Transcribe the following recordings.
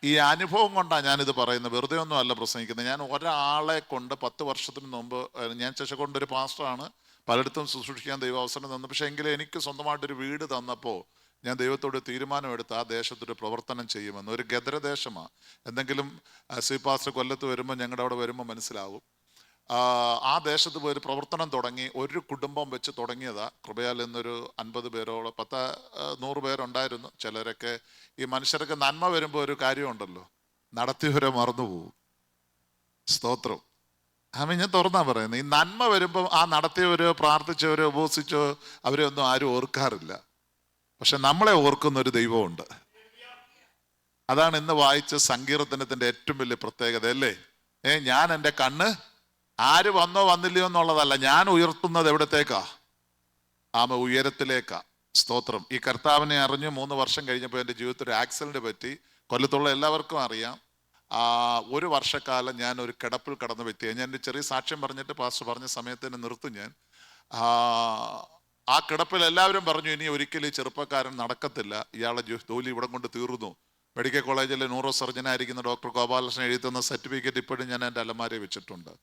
ഈ അനുഭവം കൊണ്ടാണ് ഞാനിത് പറയുന്നത്, വെറുതെ ഒന്നും അല്ല പ്രസംഗിക്കുന്നത്. ഞാൻ ഒരാളെ കൊണ്ട് 10 വർഷത്തിന് മുമ്പ്, ഞാൻ ചശകൊണ്ടൊരു പാസ്റ്ററാണ്, പലയിടത്തും ശുശ്രൂഷിക്കാൻ ദൈവം അവസരം തന്നു. പക്ഷേ എങ്കിലും എനിക്ക് സ്വന്തമായിട്ടൊരു വീട് തന്നപ്പോൾ ഞാൻ ദൈവത്തോട് തീരുമാനമെടുത്ത് ആ ദേശത്തൊരു പ്രവർത്തനം ചെയ്യുമെന്ന്. ഒരു ഗദ്രദേശമാണ്. എന്തെങ്കിലും സി പാസ്റ്റർ കൊല്ലത്ത് വരുമ്പോൾ, ഞങ്ങളുടെ അവിടെ വരുമ്പോൾ മനസ്സിലാവും. ആ ദേശത്ത് പോയി ഒരു പ്രവർത്തനം തുടങ്ങി. ഒരു കുടുംബം വെച്ച് തുടങ്ങിയതാ. കൃപയാൽ എന്നൊരു 50 പേരോളം 100 പേരുണ്ടായിരുന്നു. ചിലരൊക്കെ ഈ മനുഷ്യർക്ക് നന്മ വരുമ്പോൾ ഒരു കാര്യമുണ്ടല്ലോ, നടത്തിയവരെ മറന്നുപോകും. സ്തോത്രം. ഞാൻ തുറന്നാ പറയുന്നത്, ഈ നന്മ വരുമ്പോൾ ആ നടത്തിയവരോ പ്രാർത്ഥിച്ചവരോ ഉപവസിച്ചോ അവരെ ഒന്നും ആരും ഓർക്കാറില്ല. പക്ഷെ നമ്മളെ ഓർക്കുന്ന ഒരു ദൈവമുണ്ട്. അതാണ് ഇന്ന് വായിച്ച സങ്കീർത്തനത്തിന്റെ ഏറ്റവും വലിയ പ്രത്യേകത അല്ലേ. ഞാൻ എൻ്റെ കണ്ണ് ആര് വന്നോ വന്നില്ലയോ എന്നുള്ളതല്ല, ഞാൻ ഉയർത്തുന്നത് എവിടത്തേക്കാ? ഉയരത്തിലേക്കാ. സ്തോത്രം. ഈ കർത്താവിനെ അറിഞ്ഞ് 3 വർഷം കഴിഞ്ഞപ്പോൾ എൻ്റെ ജീവിതത്തിൽ ഒരു ആക്സിഡന്റ് പറ്റി. കൊല്ലത്തുള്ള എല്ലാവർക്കും അറിയാം. 1 വർഷക്കാലം ഞാൻ ഒരു കിടപ്പിൽ കിടന്ന വ്യക്തിയാണ്. ഞാൻ എൻ്റെ ചെറിയ സാക്ഷ്യം പറഞ്ഞിട്ട് പാസ്റ്റർ പറഞ്ഞ സമയത്ത് തന്നെ നിർത്തും ഞാൻ. ആ കിടപ്പിൽ എല്ലാവരും പറഞ്ഞു, ഇനി ഒരിക്കലും ഈ ചെറുപ്പക്കാരൻ നടക്കത്തില്ല, ഇയാളെ ജോലി ഇവിടെ കൊണ്ട് തീർന്നു. മെഡിക്കൽ കോളേജിലെ ന്യൂറോ സർജനായിരിക്കുന്ന ഡോക്ടർ ഗോപാലകൃഷ്ണൻ എഴുതി തന്ന സർട്ടിഫിക്കറ്റ് ഇപ്പോഴും ഞാൻ എൻ്റെ അലമാരയിൽ വെച്ചിട്ടുണ്ട്.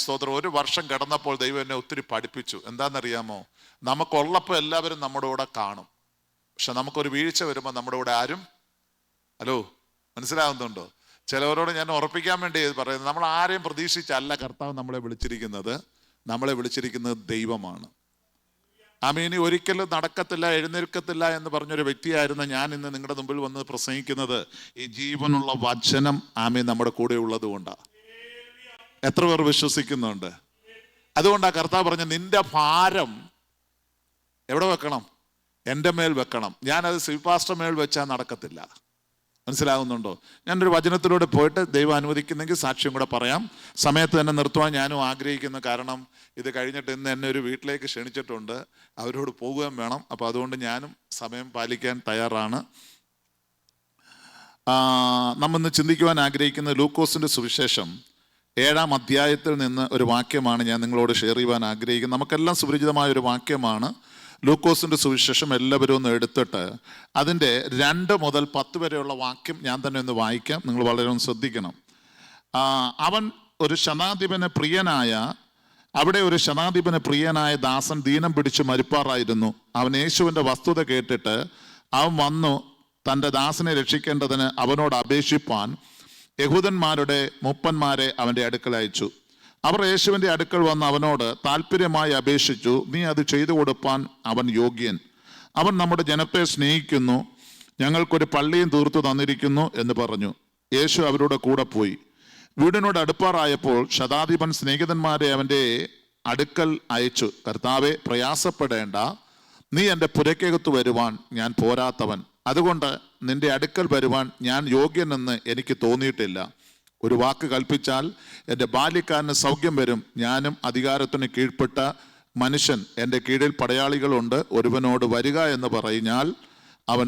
സ്തോത്രം. 1 വർഷം കടന്നപ്പോൾ ദൈവം എന്നെ ഒത്തിരി പഠിപ്പിച്ചു. എന്താണെന്നറിയാമോ? നമുക്കുള്ളപ്പോൾ എല്ലാവരും നമ്മുടെ കൂടെ കാണും. പക്ഷെ നമുക്കൊരു വീഴ്ച വരുമ്പോൾ നമ്മുടെ കൂടെ ആരും, ഹലോ, മനസ്സിലാവുന്നുണ്ടോ? ചിലവരോട് ഞാൻ ഉറപ്പിക്കാൻ വേണ്ടി പറയുന്നത്, നമ്മൾ ആരെയും പ്രതീക്ഷിച്ചല്ല കർത്താവ് നമ്മളെ വിളിച്ചിരിക്കുന്നത്. നമ്മളെ വിളിച്ചിരിക്കുന്നത് ദൈവമാണ്. ഇനി ഒരിക്കലും നടക്കത്തില്ല, എഴുന്നേൽക്കത്തില്ല എന്ന് പറഞ്ഞൊരു വ്യക്തിയായിരുന്ന ഞാൻ ഇന്ന് നിങ്ങളുടെ മുമ്പിൽ വന്ന് പ്രസംഗിക്കുന്നത് ഈ ജീവനുള്ള വചനം നമ്മുടെ കൂടെ ഉള്ളത് കൊണ്ടാണ്. എത്ര പേർ വിശ്വസിക്കുന്നുണ്ട്? അതുകൊണ്ടാണ് കർത്താവ് പറഞ്ഞ, നിന്റെ ഭാരം എവിടെ വെക്കണം? എൻ്റെ മേൽ വെക്കണം. ഞാനത് ശിവപാസ്റ്റർ മേൽ വെച്ചാൽ നടക്കത്തില്ല. മനസ്സിലാകുന്നുണ്ടോ? ഞാനൊരു വചനത്തിലൂടെ പോയിട്ട് ദൈവം അനുവദിക്കുന്നെങ്കിൽ സാക്ഷ്യം കൂടെ പറയാം. സമയത്ത് തന്നെ നിർത്തുവാൻ ഞാനും ആഗ്രഹിക്കുന്നു. കാരണം ഇത് കഴിഞ്ഞിട്ട് ഇന്ന് എന്നെ ഒരു വീട്ടിലേക്ക് ക്ഷണിച്ചിട്ടുണ്ട്, അവരോട് പോകുകയും വേണം. അപ്പോൾ അതുകൊണ്ട് ഞാനും സമയം പാലിക്കാൻ തയ്യാറാണ്. നമ്മിന്ന് ചിന്തിക്കുവാൻ ആഗ്രഹിക്കുന്ന ലൂക്കോസിൻ്റെ സുവിശേഷം 7-ാം അധ്യായത്തിൽ നിന്ന് ഒരു വാക്യമാണ് ഞാൻ നിങ്ങളോട് ഷെയർ ചെയ്യുവാൻ ആഗ്രഹിക്കുന്നത്. നമുക്കെല്ലാം സുപരിചിതമായ ഒരു വാക്യമാണ്. ലൂക്കോസിൻ്റെ സുവിശേഷം എല്ലാവരും ഒന്ന് എടുത്തിട്ട് അതിൻ്റെ 2 മുതൽ 10 വരെയുള്ള വാക്യം ഞാൻ തന്നെ ഒന്ന് വായിക്കാം. നിങ്ങൾ വളരെ ഒന്ന് ശ്രദ്ധിക്കണം. അവൻ ഒരു ശതാധിപന് പ്രിയനായ ഒരു ശതാധിപന് ദാസൻ ദീനം പിടിച്ച് മരിപ്പാറായിരുന്നു. അവൻ യേശുവിൻ്റെ വസ്തുത കേട്ടിട്ട് അവൻ വന്നു തൻ്റെ ദാസനെ രക്ഷിക്കേണ്ടതിന് അവനോട് അപേക്ഷിപ്പാൻ യഹൂദന്മാരുടെ മൂപ്പന്മാരെ അവൻ്റെ അടുക്കൽ അയച്ചു. അവർ യേശുവിൻ്റെ അടുക്കൽ വന്ന് അവനോട് താല്പര്യമായി അപേക്ഷിച്ചു, നീ അത് ചെയ്തു കൊടുപ്പാൻ അവൻ യോഗ്യൻ. അവൻ നമ്മുടെ ജനത്തെ സ്നേഹിക്കുന്നു, ഞങ്ങൾക്കൊരു പള്ളിയും തീർത്തു തന്നിരിക്കുന്നു എന്ന് പറഞ്ഞു. യേശു അവരുടെ കൂടെ പോയി. വീടിനോട് അടുപ്പാറായപ്പോൾ ശതാധിപൻ സ്നേഹിതന്മാരെ അവൻ്റെ അടുക്കൽ അയച്ചു, കർത്താവെ, പ്രയാസപ്പെടേണ്ട, നീ എൻ്റെ പുരയ്ക്കകത്ത് വരുവാൻ ഞാൻ പോരാത്തവൻ. അതുകൊണ്ട് നിന്റെ അടുക്കൽ വരുവാൻ ഞാൻ യോഗ്യനെന്ന് എനിക്ക് തോന്നിയിട്ടില്ല. ഒരു വാക്ക് കൽപ്പിച്ചാൽ എൻ്റെ ബാല്യക്കാരന് സൗഖ്യം വരും. ഞാനും അധികാരത്തിന് കീഴ്പ്പെട്ട മനുഷ്യൻ, എൻ്റെ കീഴിൽ പടയാളികളുണ്ട്. ഒരുവനോട് വരിക എന്ന് പറഞ്ഞാൽ അവൻ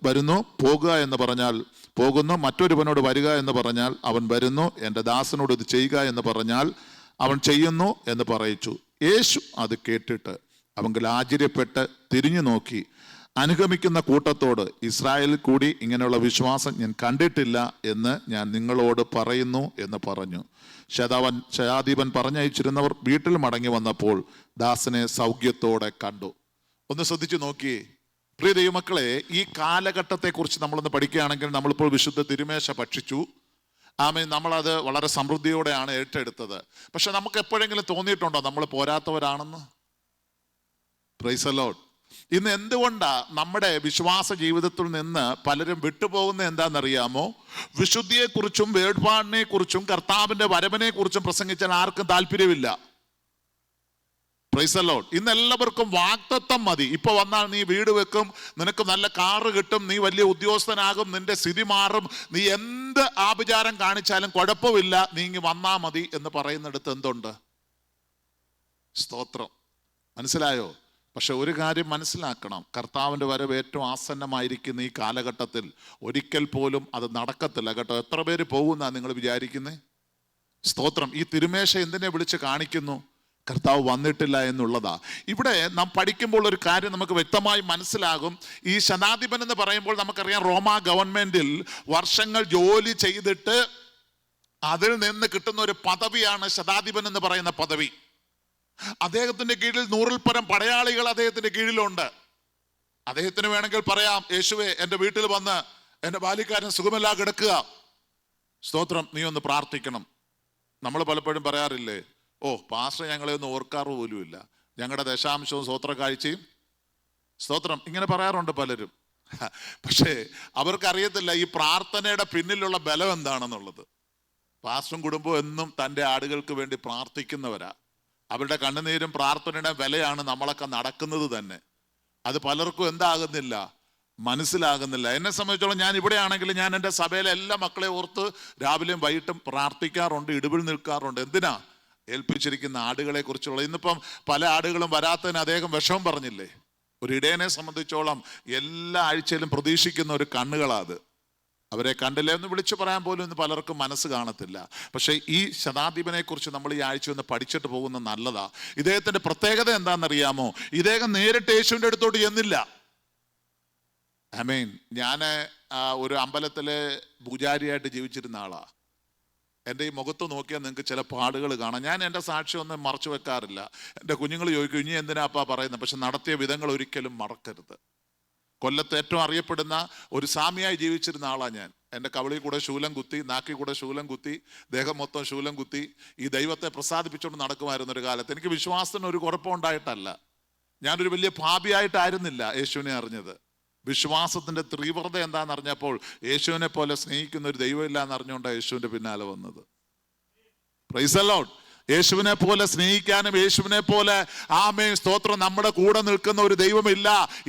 വരുന്നു, പോകുക എന്ന് പറഞ്ഞാൽ പോകുന്നു. മറ്റൊരുവനോട് വരിക എന്ന് പറഞ്ഞാൽ അവൻ വരുന്നു. എൻ്റെ ദാസനോട് ഇത് ചെയ്യുക എന്ന് പറഞ്ഞാൽ അവൻ ചെയ്യുന്നു എന്ന് പറയിച്ചു. യേശു അത് കേട്ടിട്ട് അവങ്കിൽ ആശ്ചര്യപ്പെട്ട് തിരിഞ്ഞു നോക്കി അനുഗമിക്കുന്ന കൂട്ടത്തോട്, ഇസ്രായേലിൽ കൂടി ഇങ്ങനെയുള്ള വിശ്വാസം ഞാൻ കണ്ടിട്ടില്ല എന്ന് ഞാൻ നിങ്ങളോട് പറയുന്നു എന്ന് പറഞ്ഞു. ശതാധിപൻ പറഞ്ഞയച്ചിരുന്നവർ വീട്ടിൽ മടങ്ങി വന്നപ്പോൾ ദാസനെ സൗഖ്യത്തോടെ കണ്ടു. ഒന്ന് ശ്രദ്ധിച്ചു നോക്കിയേ പ്രിയ ദൈവമക്കളെ. ഈ കാലഘട്ടത്തെക്കുറിച്ച് നമ്മളൊന്ന് പഠിക്കുകയാണെങ്കിൽ, നമ്മളിപ്പോൾ വിശുദ്ധ തിരുമേശ ഭക്ഷിച്ചു. നമ്മളത് വളരെ സമൃദ്ധിയോടെയാണ് ഏറ്റെടുത്തത്. പക്ഷെ നമുക്ക് എപ്പോഴെങ്കിലും തോന്നിയിട്ടുണ്ടോ നമ്മൾ പോരാത്തവരാണെന്ന്? Praise the Lord. ഇന്ന് എന്തുകൊണ്ടാ നമ്മുടെ വിശ്വാസ ജീവിതത്തിൽ നിന്ന് പലരും വിട്ടുപോകുന്ന എന്താണെന്നറിയാമോ? വിശുദ്ധിയെക്കുറിച്ചും വേർപാടിനെ കുറിച്ചും കർത്താവിന്റെ വരവിനെ കുറിച്ചും പ്രസംഗിച്ചാൽ ആർക്കും താല്പര്യമില്ല. Praise the Lord. ഇന്ന് എല്ലാവർക്കും വാഗ്ദത്തം മതി. ഇപ്പൊ വന്നാൽ നീ വീട് വെക്കും, നിനക്ക് നല്ല കാറ് കിട്ടും, നീ വലിയ ഉദ്യോഗസ്ഥനാകും, നിന്റെ സ്ഥിതി മാറും, നീ എന്ത് ആഭിചാരം കാണിച്ചാലും കുഴപ്പമില്ല, നീ ഇങ്ങ് വന്നാ മതി എന്ന് പറയുന്നിടത്ത് എന്തുണ്ട്? സ്തോത്രം. മനസ്സിലായോ? പക്ഷെ ഒരു കാര്യം മനസ്സിലാക്കണം, കർത്താവിൻ്റെ വരവ് ഏറ്റവും ആസന്നമായിരിക്കുന്ന ഈ കാലഘട്ടത്തിൽ ഒരിക്കൽ പോലും അത് നടക്കത്തില്ല കേട്ടോ. എത്ര പേര് പോകുന്നാ നിങ്ങൾ വിചാരിക്കുന്നേ? സ്തോത്രം. ഈ തിരുമേശ എന്തിനെ വിളിച്ച് കാണിക്കുന്നു? കർത്താവ് വന്നിട്ടില്ല എന്നുള്ളതാ. ഇവിടെ നാം പഠിക്കുമ്പോൾ ഒരു കാര്യം നമുക്ക് വ്യക്തമായി മനസ്സിലാകും. ഈ ശതാധിപൻ എന്ന് പറയുമ്പോൾ നമുക്കറിയാം, റോമാ ഗവൺമെന്റിൽ വർഷങ്ങൾ ജോലി ചെയ്തിട്ട് അതിൽ നിന്ന് കിട്ടുന്ന ഒരു പദവിയാണ് ശതാധിപൻ എന്ന് പറയുന്ന പദവി. അദ്ദേഹത്തിന്റെ കീഴിൽ 100-ൽ പരം പടയാളികൾ അദ്ദേഹത്തിന്റെ കീഴിലുണ്ട്. അദ്ദേഹത്തിന് വേണമെങ്കിൽ പറയാം, യേശുവേ എൻ്റെ വീട്ടിൽ വന്ന് എൻ്റെ ബാല്യക്കാരൻ സുഖമില്ലാതെ കിടക്കുക, സ്തോത്രം, നീ ഒന്ന് പ്രാർത്ഥിക്കണം. നമ്മൾ പലപ്പോഴും പറയാറില്ലേ, ഓ പാസ്റ്റർ ഞങ്ങളെ ഒന്നും ഓർക്കാറ് പോലുമില്ല, ഞങ്ങളുടെ ദശാംശവും സ്തോത്ര കാഴ്ചയും സ്തോത്രം ഇങ്ങനെ പറയാറുണ്ട് പലരും. പക്ഷേ അവർക്കറിയത്തില്ല ഈ പ്രാർത്ഥനയുടെ പിന്നിലുള്ള ബലം എന്താണെന്നുള്ളത്. പാസ്റ്ററും കുടുംബവും എന്നും തൻ്റെ ആടുകൾക്ക് വേണ്ടി പ്രാർത്ഥിക്കുന്നവരാ. അവരുടെ കണ്ണുനീരും പ്രാർത്ഥനയുടെ വിലയാണ് നമ്മളൊക്കെ നടക്കുന്നത് തന്നെ. അത് പലർക്കും എന്താകുന്നില്ല, മനസ്സിലാകുന്നില്ല. എന്നെ സംബന്ധിച്ചോളം ഞാൻ ഇവിടെ ആണെങ്കിൽ ഞാൻ എൻ്റെ സഭയിലെ എല്ലാ മക്കളെ ഓർത്ത് രാവിലെയും വൈകിട്ടും പ്രാർത്ഥിക്കാറുണ്ട്, ഇടിവിൽ നിൽക്കാറുണ്ട്. എന്തിനാ? ഏൽപ്പിച്ചിരിക്കുന്ന ആടുകളെ കുറിച്ചുള്ള. ഇന്നിപ്പം പല ആടുകളും വരാത്തതിന് അദ്ദേഹം വിഷമം പറഞ്ഞില്ലേ. ഒരു ഇടയനെ സംബന്ധിച്ചോളം എല്ലാ ആഴ്ചയിലും പ്രതീക്ഷിക്കുന്ന ഒരു കണ്ണുകളാത്. അവരെ കണ്ടില്ലേ എന്ന് വിളിച്ചു പറയാൻ പോലും ഇന്ന് പലർക്കും മനസ്സ് കാണത്തില്ല. പക്ഷേ ഈ ശതാധിപനെ കുറിച്ച് നമ്മൾ ഈ ആഴ്ച ഒന്ന് പഠിച്ചിട്ട് പോകുന്നത് നല്ലതാ. ഇദ്ദേഹത്തിന്റെ പ്രത്യേകത എന്താണെന്നറിയാമോ? ഇദ്ദേഹം നേരിട്ട് യേശുവിൻ്റെ അടുത്തോട്ട് ചെന്നില്ല. ആമേൻ. ഞാൻ ഒരു അമ്പലത്തിലെ പൂജാരിയായിട്ട് ജീവിച്ചിരുന്ന ആളാ. എൻ്റെ ഈ മുഖത്ത് നോക്കിയാൽ നിങ്ങൾക്ക് ചില പാടുകൾ കാണാം. ഞാൻ എൻ്റെ സാക്ഷ്യം ഒന്നും മറച്ചു വെക്കാറില്ല. എൻ്റെ കുഞ്ഞുങ്ങൾ ചോദിക്കും, ഇനി എന്തിനാപ്പാ പറയുന്നത്? പക്ഷെ നടത്തിയ വിധങ്ങൾ ഒരിക്കലും മറക്കരുത്. കൊല്ലത്ത് ഏറ്റവും അറിയപ്പെടുന്ന ഒരു സ്വാമിയായി ജീവിച്ചിരുന്ന ആളാണ് ഞാൻ. എൻ്റെ കവിളിൽ കൂടെ ശൂലം കുത്തി, നാക്കിൽ കൂടെ ശൂലം കുത്തി, ദേഹം മൊത്തം ശൂലം കുത്തി ഈ ദൈവത്തെ പ്രസാദിപ്പിച്ചുകൊണ്ട് നടക്കുമായിരുന്ന ഒരു കാലത്ത്. എനിക്ക് വിശ്വാസത്തിന് ഒരു കുഴപ്പമുണ്ടായിട്ടല്ല, ഞാനൊരു വലിയ പാപിയായിട്ടായിരുന്നില്ല യേശുവിനെ അറിഞ്ഞത്. വിശ്വാസത്തിൻ്റെ തീവ്രത എന്താണെന്ന് അറിഞ്ഞപ്പോൾ യേശുവിനെ പോലെ സ്നേഹിക്കുന്ന ഒരു ദൈവമില്ല എന്ന് അറിഞ്ഞുകൊണ്ടാണ് യേശുവിൻ്റെ പിന്നാലെ വന്നത്. Praise the Lord. യേശുവിനെ പോലെ സ്നേഹിക്കാനും യേശുവിനെ പോലെ ആമേൻ സ്തോത്രം നമ്മുടെ കൂടെ നിൽക്കുന്ന ഒരു ദൈവമില്ല.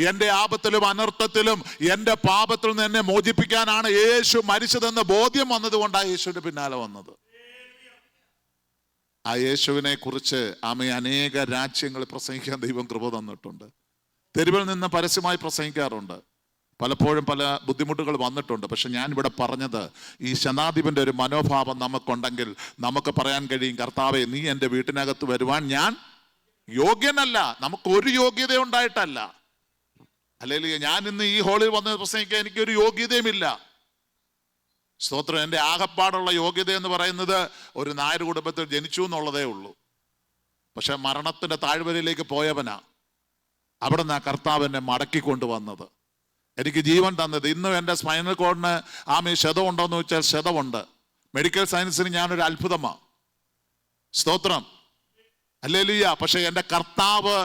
എൻ്റെ ആപത്തിലും അനർത്ഥത്തിലും എൻ്റെ പാപത്തിൽ നിന്ന് എന്നെ മോചിപ്പിക്കാനാണ് യേശു മരിച്ചതെന്ന് ബോധ്യം വന്നതുകൊണ്ടാണ് യേശുവിൻ്റെ പിന്നാലെ വന്നത്. ആ യേശുവിനെ കുറിച്ച് ആമേ അനേക രാജ്യങ്ങളിൽ പ്രസംഗിക്കാൻ ദൈവം കൃപ തന്നിട്ടുണ്ട്. തെരുവിൽ നിന്ന് പരസ്യമായി പ്രസംഗിക്കാറുണ്ട്. പലപ്പോഴും പല ബുദ്ധിമുട്ടുകൾ വന്നിട്ടുണ്ട്. പക്ഷെ ഞാനിവിടെ പറഞ്ഞത്, ഈ ശതാധിപന്റെ ഒരു മനോഭാവം നമുക്കുണ്ടെങ്കിൽ നമുക്ക് പറയാൻ കഴിയും, കർത്താവേ നീ എൻ്റെ വീട്ടിനകത്ത് വരുവാൻ ഞാൻ യോഗ്യനല്ല. നമുക്കൊരു യോഗ്യത ഉണ്ടായിട്ടല്ല. അല്ലെങ്കിൽ ഞാൻ ഇന്ന് ഈ ഹോളിൽ വന്ന് പ്രസംഗിക്കാൻ എനിക്കൊരു യോഗ്യതയുമില്ല. സ്തോത്രം. എൻ്റെ ആകപ്പാടുള്ള യോഗ്യത എന്ന് പറയുന്നത് ഒരു നായർ കുടുംബത്തിൽ ജനിച്ചു എന്നുള്ളതേ ഉള്ളൂ. പക്ഷെ മരണത്തിൻ്റെ താഴ്വരയിലേക്ക് പോയവനാ. അവിടെ നിന്ന് ആ കർത്താവ് എന്നെ മടക്കിക്കൊണ്ടുവന്നത്, എനിക്ക് ജീവൻ തന്നത്. ഇന്നും എൻ്റെ സ്പൈനൽ കോഡിന് ആമേ ക്ഷതമുണ്ടോ എന്ന് ചോദിച്ചാൽ ക്ഷതമുണ്ട്. മെഡിക്കൽ സയൻസിന് ഞാനൊരു അത്ഭുതമാണ്. സ്തോത്രം. ഹല്ലേലൂയ. പക്ഷെ എൻ്റെ കർത്താവ്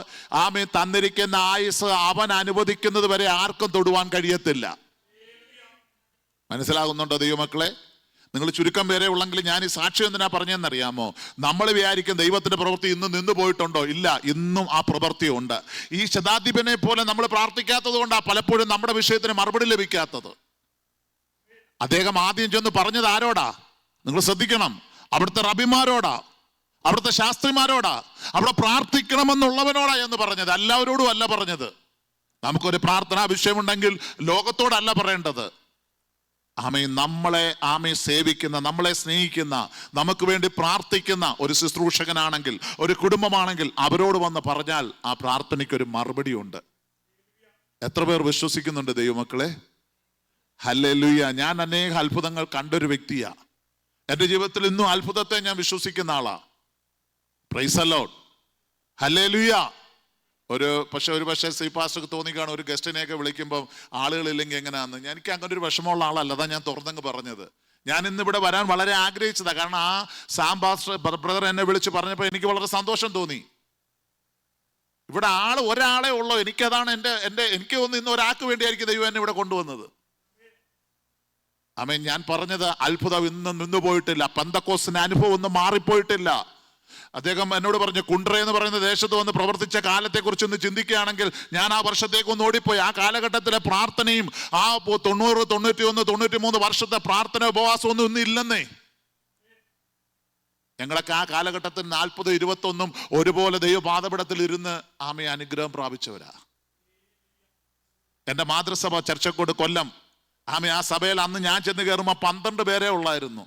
ആമേ തന്നിരിക്കുന്ന ആയുസ് അവൻ അനുവദിക്കുന്നത് വരെ ആർക്കും തൊടുവാൻ കഴിയത്തില്ല. മനസ്സിലാകുന്നുണ്ടോ ദൈവമക്കളെ? നിങ്ങൾ ചുരുക്കം പേരെ ഉള്ളെങ്കിൽ ഞാൻ ഈ സാക്ഷ്യം എന്തിനാ പറഞ്ഞതെന്നറിയാമോ? നമ്മൾ വിചാരിക്കും ദൈവത്തിന്റെ പ്രവൃത്തി ഇന്ന് നിന്ന് പോയിട്ടുണ്ടോ? ഇല്ല, ഇന്നും ആ പ്രവൃത്തി ഉണ്ട്. ഈ ശതാധിപനെ പോലെ നമ്മൾ പ്രാർത്ഥിക്കാത്തത് കൊണ്ടാണ് പലപ്പോഴും നമ്മുടെ വിഷയത്തിന് മറുപടി ലഭിക്കാത്തത്. അദ്ദേഹം ആദ്യം ചെന്ന് പറഞ്ഞത് ആരോടാ? നിങ്ങൾ ശ്രദ്ധിക്കണം. അവിടുത്തെ റബിമാരോടാ, അവിടുത്തെ ശാസ്ത്രിമാരോടാ, അവിടെ പ്രാർത്ഥിക്കണമെന്നുള്ളവനോടാ എന്ന് പറഞ്ഞത്. എല്ലാവരോടും അല്ല പറഞ്ഞത്. നമുക്കൊരു പ്രാർത്ഥനാ വിഷയമുണ്ടെങ്കിൽ ലോകത്തോടല്ല പറയേണ്ടത്. ആമേ നമ്മളെ സേവിക്കുന്ന, നമ്മളെ സ്നേഹിക്കുന്ന, നമുക്ക് വേണ്ടി പ്രാർത്ഥിക്കുന്ന ഒരു ശുശ്രൂഷകനാണെങ്കിൽ, ഒരു കുടുംബമാണെങ്കിൽ അവരോട് വന്ന് പറഞ്ഞാൽ ആ പ്രാർത്ഥനയ്ക്കൊരു മറുപടി ഉണ്ട്. എത്ര പേർ വിശ്വസിക്കുന്നുണ്ട് ദൈവമക്കളെ? ഹല്ലേലൂയ. ഞാൻ അനേക അത്ഭുതങ്ങൾ കണ്ടൊരു വ്യക്തിയാ. എൻ്റെ ജീവിതത്തിൽ ഇന്നും അത്ഭുതത്തെ ഞാൻ വിശ്വസിക്കുന്ന ആളാ. Praise the Lord. ഹല്ലേലൂയ. ഒരു പക്ഷേ ശ്രീ പാസ്റ്റർക്ക് തോന്നിക്കാണ് ഒരു ഗസ്റ്റിനെയൊക്കെ വിളിക്കുമ്പോൾ ആളുകളില്ലെങ്കിൽ എങ്ങനെയാന്ന്. എനിക്ക് അങ്ങനെ ഒരു വിഷമമുള്ള ആളല്ല. അതാ ഞാൻ തുറന്നങ്ങ് പറഞ്ഞത്. ഞാൻ ഇന്നിവിടെ വരാൻ വളരെ ആഗ്രഹിച്ചതാണ്. കാരണം ആ സാം പാസ്റ്റർ ബ്രദർ എന്നെ വിളിച്ച് പറഞ്ഞപ്പോൾ എനിക്ക് വളരെ സന്തോഷം തോന്നി. ഇവിടെ ഒരാളെ ഉള്ളൂ. എനിക്കതാണ് എനിക്ക് തോന്നുന്നു ഇന്ന് ഒരാൾക്ക് വേണ്ടിയായിരിക്കും ദൈവം എന്നെ ഇവിടെ കൊണ്ടുവന്നത്. ആമേൻ. ഞാൻ പറഞ്ഞത് അത്ഭുതം ഇന്നും നിന്നുപോയിട്ടില്ല. പെന്തക്കോസ്തിന്റെ അനുഭവം ഒന്നും മാറിപ്പോയിട്ടില്ല. അദ്ദേഹം എന്നോട് പറഞ്ഞു, കുണ്ട്ര എന്ന് പറയുന്ന ദേശത്ത് വന്ന് പ്രവർത്തിച്ച കാലത്തെക്കുറിച്ച് ഒന്ന് ചിന്തിക്കുകയാണെങ്കിൽ ഞാൻ ആ വർഷത്തേക്ക് ഒന്ന് ഓടിപ്പോയി. ആ കാലഘട്ടത്തിലെ പ്രാർത്ഥനയും ആ 90, 91, 93 വർഷത്തെ പ്രാർത്ഥന ഉപവാസം ഒന്നും ഇല്ലെന്നേ. ഞങ്ങളൊക്കെ ആ കാലഘട്ടത്തിൽ 40, 21 ഒരുപോലെ ദൈവപാദപീഠത്തിൽ ഇരുന്ന് ആമേ അനുഗ്രഹം പ്രാപിച്ചവരാ. എൻ്റെ മാതൃസഭ ചർച്ചക്കോട് കൊല്ലം, ആമേ ആ സഭയിൽ അന്ന് ഞാൻ ചെന്ന് കയറുമ്പോൾ 12 പേരെ ഉള്ളായിരുന്നു.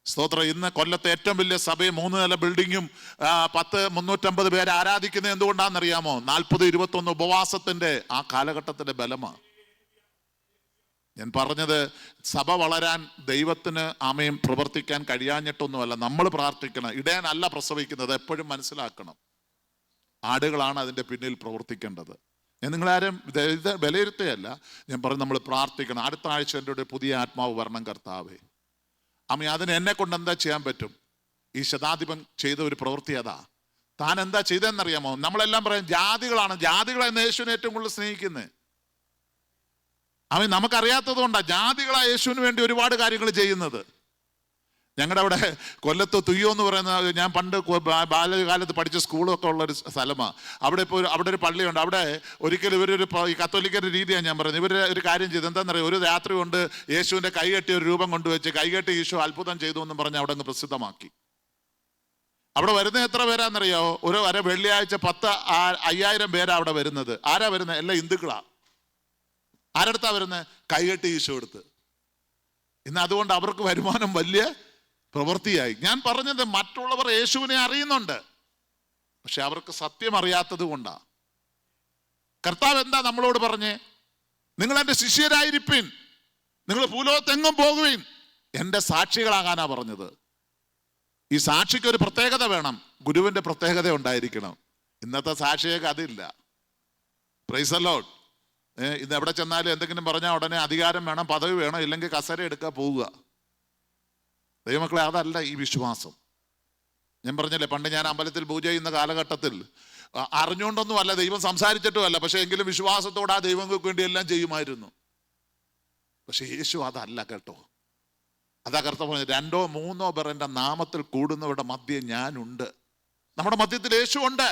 സ്തോത്രം. ഇന്ന് കൊല്ലത്തെ ഏറ്റവും വലിയ സഭയും 3 നില ബിൽഡിങ്ങും 350 പേരെ ആരാധിക്കുന്നത് എന്തുകൊണ്ടാണെന്നറിയാമോ? 40-21 ഉപവാസത്തിന്റെ ആ കാലഘട്ടത്തിന്റെ ബലമാണ്. ഞാൻ പറഞ്ഞത്, സഭ വളരാൻ ദൈവത്തിന് ആമയും പ്രവർത്തിക്കാൻ കഴിയാഞ്ഞിട്ടൊന്നുമല്ല. നമ്മൾ പ്രാർത്ഥിക്കണം. ഇടയനല്ല പ്രസവിക്കുന്നത്, എപ്പോഴും മനസ്സിലാക്കണം. ആടുകളാണ് അതിൻ്റെ പിന്നിൽ പ്രവർത്തിക്കേണ്ടത്. ഞാൻ നിങ്ങളാരും ഇത് വിലയിരുത്തുകയല്ല. ഞാൻ പറഞ്ഞു നമ്മൾ പ്രാർത്ഥിക്കണം. അടുത്ത ആഴ്ച എൻ്റെ ഒരു പുതിയ ആത്മാവ് വരണം കർത്താവേ. അതിന് എന്നെ കൊണ്ട് എന്താ ചെയ്യാൻ പറ്റും? ഈ ശതാധിപൻ ചെയ്ത ഒരു പ്രവൃത്തി അതാ. താൻ എന്താ ചെയ്തതെന്നറിയാമോ? നമ്മളെല്ലാം പറയും ജാതികളാണ്, ജാതികളാണ് യേശുവിനെ ഏറ്റവും കൂടുതൽ സ്നേഹിക്കുന്നത്. നമുക്കറിയാത്തത് കൊണ്ടാണ് ജാതികളാണ് യേശുവിന് വേണ്ടി ഒരുപാട് കാര്യങ്ങൾ ചെയ്യുന്നത്. ഞങ്ങളുടെ അവിടെ കൊല്ലത്ത് തുയ്യോ എന്ന് പറയുന്ന, ഞാൻ പണ്ട് ബാല്യകാലത്ത് പഠിച്ച സ്കൂളൊക്കെ ഉള്ളൊരു സ്ഥലമാണ്. അവിടെ ഇപ്പോൾ അവിടെ ഒരു പള്ളിയുണ്ട്. അവിടെ ഒരിക്കലും ഇവരൊരു ഈ കത്തോലിക്കരുടെ രീതിയാണ് ഞാൻ പറയുന്നത്. ഇവർ ഒരു കാര്യം ചെയ്ത് എന്താണെന്നറിയാം, ഒരു രാത്രി കൊണ്ട് യേശുവിൻ്റെ കൈകെട്ടി ഒരു രൂപം കൊണ്ടുവച്ച് കൈകെട്ടി യേശു അത്ഭുതം ചെയ്തു എന്നും പറഞ്ഞ് അവിടെ അങ്ങ് പ്രസിദ്ധമാക്കി. അവിടെ വരുന്നത് എത്ര പേരാണെന്നറിയാമോ? ഒരു വെള്ളിയാഴ്ച 5000 പേരാ അവിടെ വരുന്നത്. ആരാ വരുന്നത്? എല്ലാം ഹിന്ദുക്കളാ. ആരടുത്താ വരുന്നത്? കൈകെട്ടി ഈശോ എടുത്ത്. ഇന്ന് അതുകൊണ്ട് അവർക്ക് വരുമാനം വലിയ പ്രവൃത്തിയായി. ഞാൻ പറഞ്ഞത് മറ്റുള്ളവർ യേശുവിനെ അറിയുന്നുണ്ട്, പക്ഷെ അവർക്ക് സത്യം അറിയാത്തത് കൊണ്ടാണ്. കർത്താവ് എന്താ നമ്മളോട് പറഞ്ഞേ? നിങ്ങൾ എൻ്റെ ശിഷ്യരായിരിപ്പിൻ, നിങ്ങൾ ഭൂലോകത്തെങ്ങും പോകുവിൻ, എൻ്റെ സാക്ഷികളാകാനാ പറഞ്ഞത്. ഈ സാക്ഷിക്ക് ഒരു പ്രത്യേകത വേണം, ഗുരുവിൻ്റെ പ്രത്യേകത ഉണ്ടായിരിക്കണം. ഇന്നത്തെ സാക്ഷിയൊക്കെ അതില്ല. Praise the Lord. ഇന്ന് എവിടെ ചെന്നാലും എന്തെങ്കിലും പറഞ്ഞാൽ ഉടനെ അധികാരം വേണം, പദവി വേണം, ഇല്ലെങ്കിൽ കസര എടുക്കുക, പോവുക. ദൈവമക്കളെ, അതല്ല ഈ വിശ്വാസം. ഞാൻ പറഞ്ഞല്ലേ, പണ്ട് ഞാൻ അമ്പലത്തിൽ പൂജ ചെയ്യുന്ന കാലഘട്ടത്തിൽ അറിഞ്ഞുകൊണ്ടൊന്നും അല്ല, ദൈവം സംസാരിച്ചിട്ടും അല്ല, പക്ഷെ എങ്കിലും വിശ്വാസത്തോടെ ആ ദൈവങ്ങൾക്ക് വേണ്ടി എല്ലാം ചെയ്യുമായിരുന്നു. പക്ഷെ യേശു അതല്ല കേട്ടോ. അതാ കർത്താവ് പറഞ്ഞത്, 2-3 പേർ എൻ്റെ നാമത്തിൽ കൂടുന്നവരുടെ മധ്യേ ഞാനുണ്ട്. നമ്മുടെ മധ്യത്തിൽ യേശു ഉണ്ട്.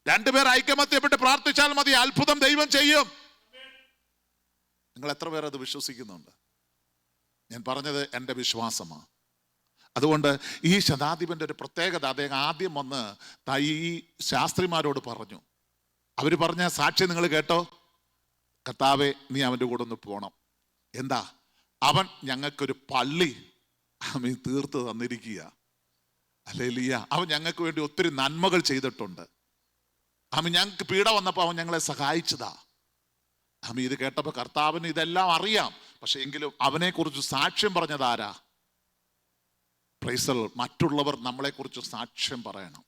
2 പേർ ഐക്യമത്യപ്പെട്ട് പ്രാർത്ഥിച്ചാൽ മതി, അത്ഭുതം ദൈവം ചെയ്യും. നിങ്ങൾ എത്ര പേർ അത് വിശ്വസിക്കുന്നുണ്ട്? ഞാൻ പറഞ്ഞത് എൻ്റെ വിശ്വാസമാണ്. അതുകൊണ്ട് ഈ ശതാധിപൻ്റെ ഒരു പ്രത്യേകത, അദ്ദേഹം ആദ്യം വന്ന് ഈ ശാസ്ത്രിമാരോട് പറഞ്ഞു. അവർ പറഞ്ഞ സാക്ഷി നിങ്ങൾ കേട്ടോ? കർത്താവേ, നീ അവൻ്റെ കൂടെ ഒന്ന് പോകണം. എന്താ? അവൻ ഞങ്ങൾക്കൊരു പള്ളി തീർത്ത് തന്നിരിക്കുക. ഹല്ലേലൂയ. അവൻ ഞങ്ങൾക്ക് വേണ്ടി ഒത്തിരി നന്മകൾ ചെയ്തിട്ടുണ്ട്. ഞങ്ങൾക്ക് പീഡ വന്നപ്പോൾ അവൻ ഞങ്ങളെ സഹായിച്ചതാ. ഇത് കേട്ടപ്പോൾ കർത്താവിന് ഇതെല്ലാം അറിയാം, പക്ഷെ എങ്കിലും അവനെക്കുറിച്ച് സാക്ഷ്യം പറഞ്ഞത് ആരാ? Praise the Lord. മറ്റുള്ളവർ നമ്മളെക്കുറിച്ച് സാക്ഷ്യം പറയണം.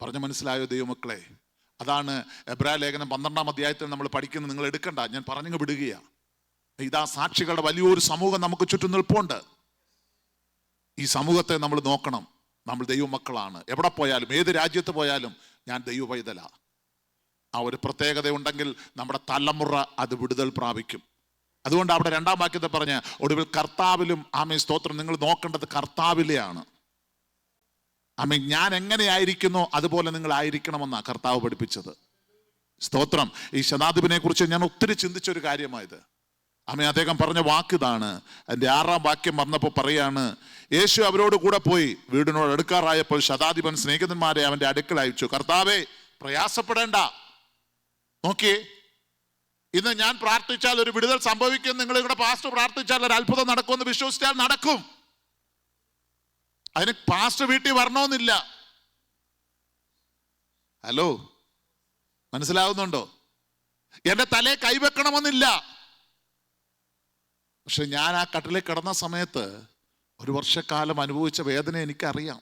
പറഞ്ഞു മനസ്സിലായോ ദൈവമക്കളെ? അതാണ് എബ്രായ ലേഖനം 12-ാം അധ്യായത്തിൽ നമ്മൾ പഠിക്കുന്നത്. നിങ്ങൾ എടുക്കണ്ട, ഞാൻ പറഞ്ഞു വിടുകയാണ്. ഇതാ സാക്ഷികളുടെ വലിയൊരു സമൂഹം നമുക്ക് ചുറ്റും നിൽപ്പുണ്ട്. ഈ സമൂഹത്തെ നമ്മൾ നോക്കണം. നമ്മൾ ദൈവമക്കളാണ്. എവിടെ പോയാലും, ഏത് രാജ്യത്ത് പോയാലും ഞാൻ ദൈവ പൈതലാ. ആ ഒരു പ്രത്യേകത ഉണ്ടെങ്കിൽ നമ്മുടെ തലമുറ അത് വിടുതൽ പ്രാപിക്കും. അതുകൊണ്ട് അവിടെ 2-ാം വാക്യത്തെ പറഞ്ഞ ഒടുവിൽ കർത്താവിലും സ്തോത്രം. നിങ്ങൾ നോക്കേണ്ടത് കർത്താവിലെയാണ്. ഞാൻ എങ്ങനെയായിരിക്കുന്നോ അതുപോലെ നിങ്ങൾ ആയിരിക്കണമെന്നാണ് കർത്താവ് പഠിപ്പിച്ചത്. സ്തോത്രം. ഈ ശതാധിപനെ കുറിച്ച് ഞാൻ ഒത്തിരി ചിന്തിച്ചൊരു കാര്യമായത്. അദ്ദേഹം പറഞ്ഞ വാക്കിതാണ്. അതിൻ്റെ 6-ാം വാക്യം വന്നപ്പോൾ പറയാണ്, യേശു അവരോട് കൂടെ പോയി വീടിനോട് അടുക്കാറായപ്പോൾ ശതാധിപൻ സ്നേഹിതന്മാരെ അവൻ്റെ അടുക്കൽ അയച്ചു. കർത്താവേ, പ്രയാസപ്പെടേണ്ട. നോക്കിയേ, ഇന്ന് ഞാൻ പ്രാർത്ഥിച്ചാൽ ഒരു വിടുതൽ സംഭവിക്കും. നിങ്ങളിവിടെ പാസ്റ്റർ പ്രാർത്ഥിച്ചാൽ ഒരു അത്ഭുതം നടക്കുമെന്ന് വിശ്വസിച്ചാൽ നടക്കും. അതിന് പാസ്റ്റർ വീട്ടിൽ വരണമെന്നില്ല. ഹലോ, മനസ്സിലാവുന്നുണ്ടോ? എൻ്റെ തലയെ കൈവെക്കണമെന്നില്ല. പക്ഷെ ഞാൻ ആ കട്ടിലിൽ കിടന്ന സമയത്ത് 1 വർഷക്കാലം അനുഭവിച്ച വേദന എനിക്കറിയാം.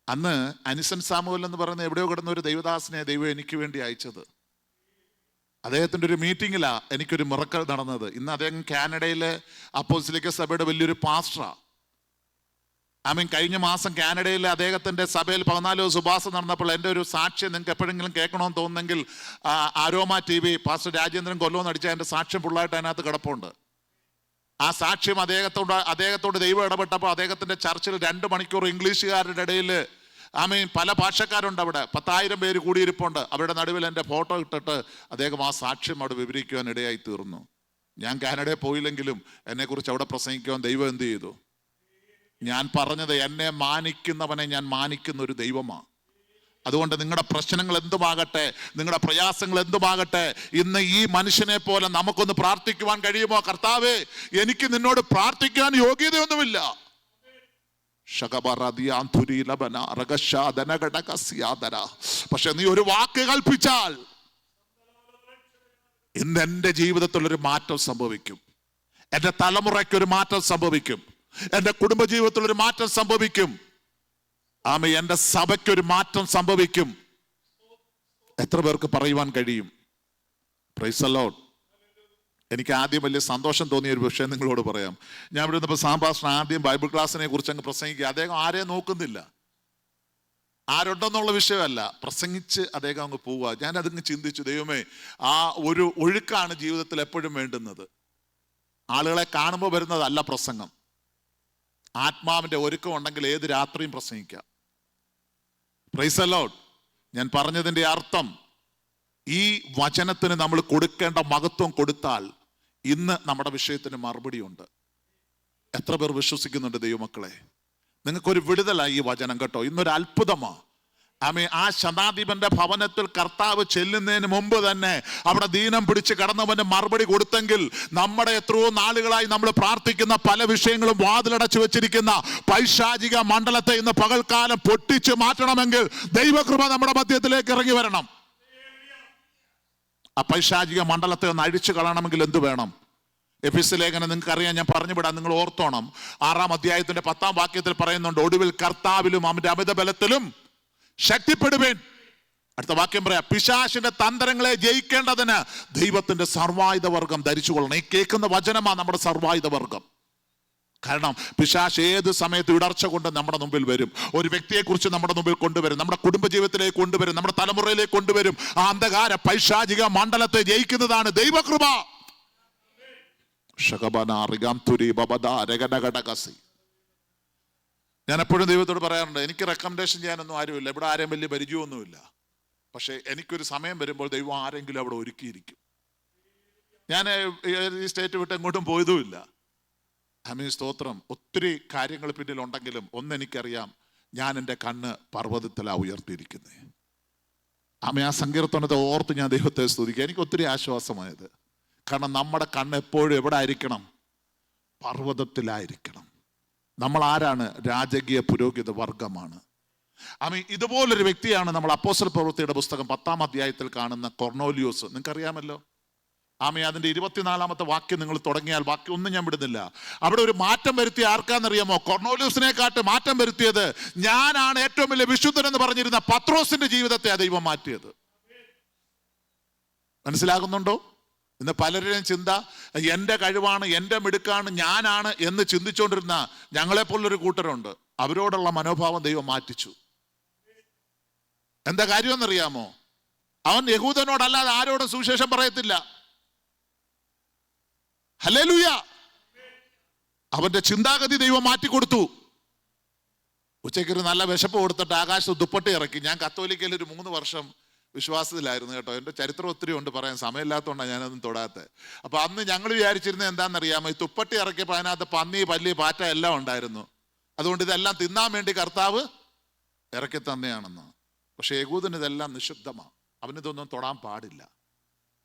അന്ന് അനിസൻ സാമുവൽ എന്ന് പറയുന്ന എവിടെയോ കിടന്ന ഒരു ദൈവദാസനെ ദൈവം എനിക്ക് വേണ്ടി അയച്ചത്. അദ്ദേഹത്തിൻ്റെ ഒരു മീറ്റിങ്ങിലാണ് എനിക്കൊരു മിറക്കൽ നടന്നത്. ഇന്ന് അദ്ദേഹം കാനഡയിലെ അപ്പോസ്തലിക സഭയുടെ വലിയൊരു പാസ്റ്ററാണ്. കഴിഞ്ഞ മാസം കാനഡയിൽ അദ്ദേഹത്തിൻ്റെ സഭയിൽ 14 ദിവസം ഉപവാസം നടന്നപ്പോൾ എൻ്റെ ഒരു സാക്ഷ്യം നിങ്ങൾക്ക് എപ്പോഴെങ്കിലും കേൾക്കണമെന്ന് തോന്നുന്നെങ്കിൽ ആരോമ TV പാസ്റ്റർ രാജേന്ദ്രൻ കൊല്ലോന്ന് അടിച്ച എൻ്റെ സാക്ഷ്യം ഫുള്ളായിട്ട് അതിനകത്ത് കിടപ്പുണ്ട്. ആ സാക്ഷ്യം അദ്ദേഹത്തോട് ദൈവം ഇടപെട്ടപ്പോൾ അദ്ദേഹത്തിൻ്റെ ചർച്ചിൽ 2 മണിക്കൂർ ഇംഗ്ലീഷുകാരുടെ ഇടയിൽ പല ഭാഷക്കാരുണ്ട്. അവിടെ 10,000 പേര് കൂടിയിരിപ്പുണ്ട്. അവരുടെ നടുവിൽ എൻ്റെ ഫോട്ടോ ഇട്ടിട്ട് അദ്ദേഹം ആ സാക്ഷ്യം അവിടെ വിവരിക്കുവാൻ ഇടയായി തീർന്നു. ഞാൻ കാനഡയിൽ പോയില്ലെങ്കിലും എന്നെക്കുറിച്ച് അവിടെ പ്രസംഗിക്കുവാൻ ദൈവം എന്ത് ചെയ്തു? ഞാൻ പറഞ്ഞത്, എന്നെ മാനിക്കുന്നവനെ ഞാൻ മാനിക്കുന്ന ഒരു ദൈവമാണ്. അതുകൊണ്ട് നിങ്ങളുടെ പ്രശ്നങ്ങൾ എന്തുമാകട്ടെ, നിങ്ങളുടെ പ്രയാസങ്ങൾ എന്തുമാകട്ടെ, ഇന്ന് ഈ മനുഷ്യനെ പോലെ നമുക്കൊന്ന് പ്രാർത്ഥിക്കുവാൻ കഴിയുമോ? കർത്താവേ, എനിക്ക് നിന്നോട് പ്രാർത്ഥിക്കാൻ യോഗ്യതയൊന്നുമില്ല, പക്ഷെ നീ ഒരു വാക്ക് കൽപ്പിച്ചാൽ ഇന്ന് എൻ്റെ ജീവിതത്തിൽ ഒരു മാറ്റം സംഭവിക്കും, എൻ്റെ തലമുറയ്ക്ക് ഒരു മാറ്റം സംഭവിക്കും, എൻ്റെ കുടുംബജീവിതത്തിൽ ഒരു മാറ്റം സംഭവിക്കും, ആമേ, എൻ്റെ സഭയ്ക്കൊരു മാറ്റം സംഭവിക്കും. എത്ര പേർക്ക് പറയുവാൻ കഴിയും? Praise the Lord. എനിക്ക് ആദ്യം വലിയ സന്തോഷം തോന്നിയ ഒരു വിഷയം നിങ്ങളോട് പറയാം. ഞാൻ ഇവിടെ നിന്നപ്പോൾ സാംഭാഷണം ആദ്യം ബൈബിൾ ക്ലാസ്സിനെ കുറിച്ച് അങ്ങ് പ്രസംഗിക്കുക. അദ്ദേഹം ആരെയും നോക്കുന്നില്ല, ആരുണ്ടെന്നുള്ള വിഷയമല്ല, പ്രസംഗിച്ച് അദ്ദേഹം അങ്ങ് പോവുക. ഞാനതങ്ങ് ചിന്തിച്ചു, ദൈവമേ, ആ ഒരു ഒഴുക്കാണ് ജീവിതത്തിൽ എപ്പോഴും വേണ്ടുന്നത്. ആളുകളെ കാണുമ്പോൾ വരുന്നതല്ല പ്രസംഗം. ആത്മാവിൻ്റെ ഒരുക്കം ഉണ്ടെങ്കിൽ ഏത് രാത്രിയും പ്രസംഗിക്കാം. Praise the Lord. ഞാൻ പറഞ്ഞതിൻ്റെ അർത്ഥം, ഈ വചനത്തിന് നമ്മൾ കൊടുക്കേണ്ട മഹത്വം കൊടുത്താൽ ഇന്ന് നമ്മുടെ വിഷയത്തിന് മറുപടിയുണ്ട്. എത്ര പേർ വിശ്വസിക്കുന്നുണ്ട് ദൈവമക്കളെ? നിങ്ങൾക്കൊരു വിടുതലായി ഈ വചനം കേട്ടോ. ഇന്നൊരു അത്ഭുതമാണ്. ആമേ, ആ ശതാധിപന്റെ ഭവനത്തിൽ കർത്താവ് ചെല്ലുന്നതിന് മുമ്പ് തന്നെ അവിടെ ദീനം പിടിച്ച് കിടന്നവന് മറുപടി കൊടുത്തെങ്കിൽ, നമ്മുടെ എത്രയോ നാളുകളായി നമ്മൾ പ്രാർത്ഥിക്കുന്ന പല വിഷയങ്ങളും വാതിലടച്ചു വെച്ചിരിക്കുന്ന പൈശാചിക മണ്ഡലത്തെ ഇന്ന് പകൽക്കാലം പൊട്ടിച്ചു മാറ്റണമെങ്കിൽ ദൈവകൃപ നമ്മുടെ മധ്യത്തിലേക്ക് ഇറങ്ങി വരണം. ആ പൈശാചിക മണ്ഡലത്തെ ഒന്ന് അഴിച്ചു കളയണമെങ്കിൽ എന്ത് വേണം? എഫെസ്യ ലേഖനം നിങ്ങൾക്ക് അറിയാം, ഞാൻ പറഞ്ഞു വിടാം, നിങ്ങൾ ഓർത്തോണം. 6-ാം അധ്യായത്തിന്റെ 10-ാം വാക്യത്തിൽ പറയുന്നുണ്ട്, ഒടുവിൽ കർത്താവിലും അവന്റെ അമിത ബലത്തിലും ശക്തിപ്പെടുവേൻ. അടുത്ത വാക്യം പറയാം, പിശാചിന്റെ തന്ത്രങ്ങളെ ജയിക്കേണ്ടതിന് ദൈവത്തിന്റെ സർവായുധ വർഗം ധരിച്ചുകൊള്ളണം. ഈ കേൾക്കുന്ന വചനമാണ് നമ്മുടെ സർവായുധ വർഗം. കാരണം പിശാച് ഏത് സമയത്ത് ഇടർച്ച കൊണ്ട് നമ്മുടെ മുമ്പിൽ വരും. ഒരു വ്യക്തിയെക്കുറിച്ച് നമ്മുടെ മുമ്പിൽ കൊണ്ടുവരും, നമ്മുടെ കുടുംബജീവിതത്തിലേക്ക് കൊണ്ടുവരും, നമ്മുടെ തലമുറയിലേക്ക് കൊണ്ടുവരും. ആ അന്ധകാര പൈശാചിക മണ്ഡലത്തെ ജയിക്കുന്നതാണ് ദൈവകൃപ. ഞാൻ എപ്പോഴും ദൈവത്തോട് പറയാറുണ്ട്, എനിക്ക് റെക്കമെൻഡേഷൻ ചെയ്യാനൊന്നും ആരുമില്ല, ഇവിടെ ആരെയും വലിയ പരിചയമൊന്നുമില്ല. പക്ഷെ എനിക്കൊരു സമയം വരുമ്പോൾ ദൈവം ആരെങ്കിലും അവിടെ ഒരുക്കിയിരിക്കും. ഞാൻ ഈ സ്റ്റേറ്റ് വിട്ട് എങ്ങോട്ടും പോയതുമില്ല. ആമേൻ, സ്തോത്രം. ഒത്തിരി കാര്യങ്ങൾ പിന്നിലുണ്ടെങ്കിലും ഒന്നെനിക്കറിയാം, ഞാൻ എൻ്റെ കണ്ണ് പർവ്വതത്തിലാണ് ഉയർത്തിയിരിക്കുന്നത്. ആമേൻ, ആ സങ്കീർത്തനത്തെ ഓർത്ത് ഞാൻ ദൈവത്തെ സ്തുതിക്കുക. എനിക്ക് ഒത്തിരി ആശ്വാസമായത്. കാരണം നമ്മുടെ കണ്ണ് എപ്പോഴും എവിടെ ആയിരിക്കണം? പർവ്വതത്തിലായിരിക്കണം. നമ്മൾ ആരാണ്? രാജകീയ പുരോഹിത വർഗമാണ്. ആമേൻ, ഇതുപോലൊരു വ്യക്തിയാണ് നമ്മൾ അപ്പോസ്തല പ്രവൃത്തിയുടെ പുസ്തകം 10-ാം അധ്യായത്തിൽ കാണുന്ന കൊർന്നേലിയോസ്. നിങ്ങൾക്കറിയാമല്ലോ. ആമേൻ, അതിന്റെ 24-ാമത്തെ വാക്യം നിങ്ങൾ തുടങ്ങിയാൽ, വാക്യം ഒന്നും ഞാൻ വിടുന്നില്ല. അവിടെ ഒരു മാറ്റം വരുത്തിയ ആർക്കാന്നറിയാമോ? കൊർന്നേലിയോസിനെക്കാട്ട് മാറ്റം വരുത്തിയത്, ഞാനാണ് ഏറ്റവും വലിയ വിശുദ്ധൻ എന്ന് പറഞ്ഞിരുന്ന പത്രോസിന്റെ ജീവിതത്തെ ആ ദൈവം മാറ്റിയത്. മനസ്സിലാകുന്നുണ്ടോ? ഇന്ന് പലരുടെയും ചിന്ത എൻ്റെ കഴിവാണ്, എൻ്റെ മിടുക്കാണ്, ഞാനാണ് എന്ന് ചിന്തിച്ചുകൊണ്ടിരുന്ന ഞങ്ങളെപ്പോലൊരു കൂട്ടരുണ്ട്. അവരോടുള്ള മനോഭാവം ദൈവം മാറ്റിച്ചു. എന്താ കാര്യമെന്നറിയാമോ? അവൻ യഹൂദനോടല്ലാതെ ആരോടും സുവിശേഷം പറയത്തില്ല. ഹല്ലേലൂയ. അവന്റെ ചിന്താഗതി ദൈവം മാറ്റിക്കൊടുത്തു. ഉച്ചയ്ക്കൊരു നല്ല വിശപ്പ് കൊടുത്തിട്ട് ആകാശത്ത് ദുപ്പട്ടി ഇറക്കി. ഞാൻ കത്തോലിക്കയിൽ ഒരു 3 വർഷം വിശ്വാസത്തിലായിരുന്നു കേട്ടോ. എൻ്റെ ചരിത്രം ഒത്തിരി ഉണ്ട് പറയാൻ, സമയമില്ലാത്തതുകൊണ്ടാണ് ഞാനതൊന്നും തൊടാത്തത്. അപ്പൊ അന്ന് ഞങ്ങൾ വിചാരിച്ചിരുന്നത് എന്താണെന്നറിയാമോ? ഈ തുപ്പട്ടി ഇറക്കിയപ്പോൾ അതിനകത്ത് പന്നി, പല്ലി, പാറ്റ എല്ലാം ഉണ്ടായിരുന്നു. അതുകൊണ്ട് ഇതെല്ലാം തിന്നാൻ വേണ്ടി കർത്താവ് ഇറക്കി തന്നെയാണെന്ന്. പക്ഷെ യഹൂദന് ഇതെല്ലാം നിഷിദ്ധമാണ്. അവനിതൊന്നും തൊടാൻ പാടില്ല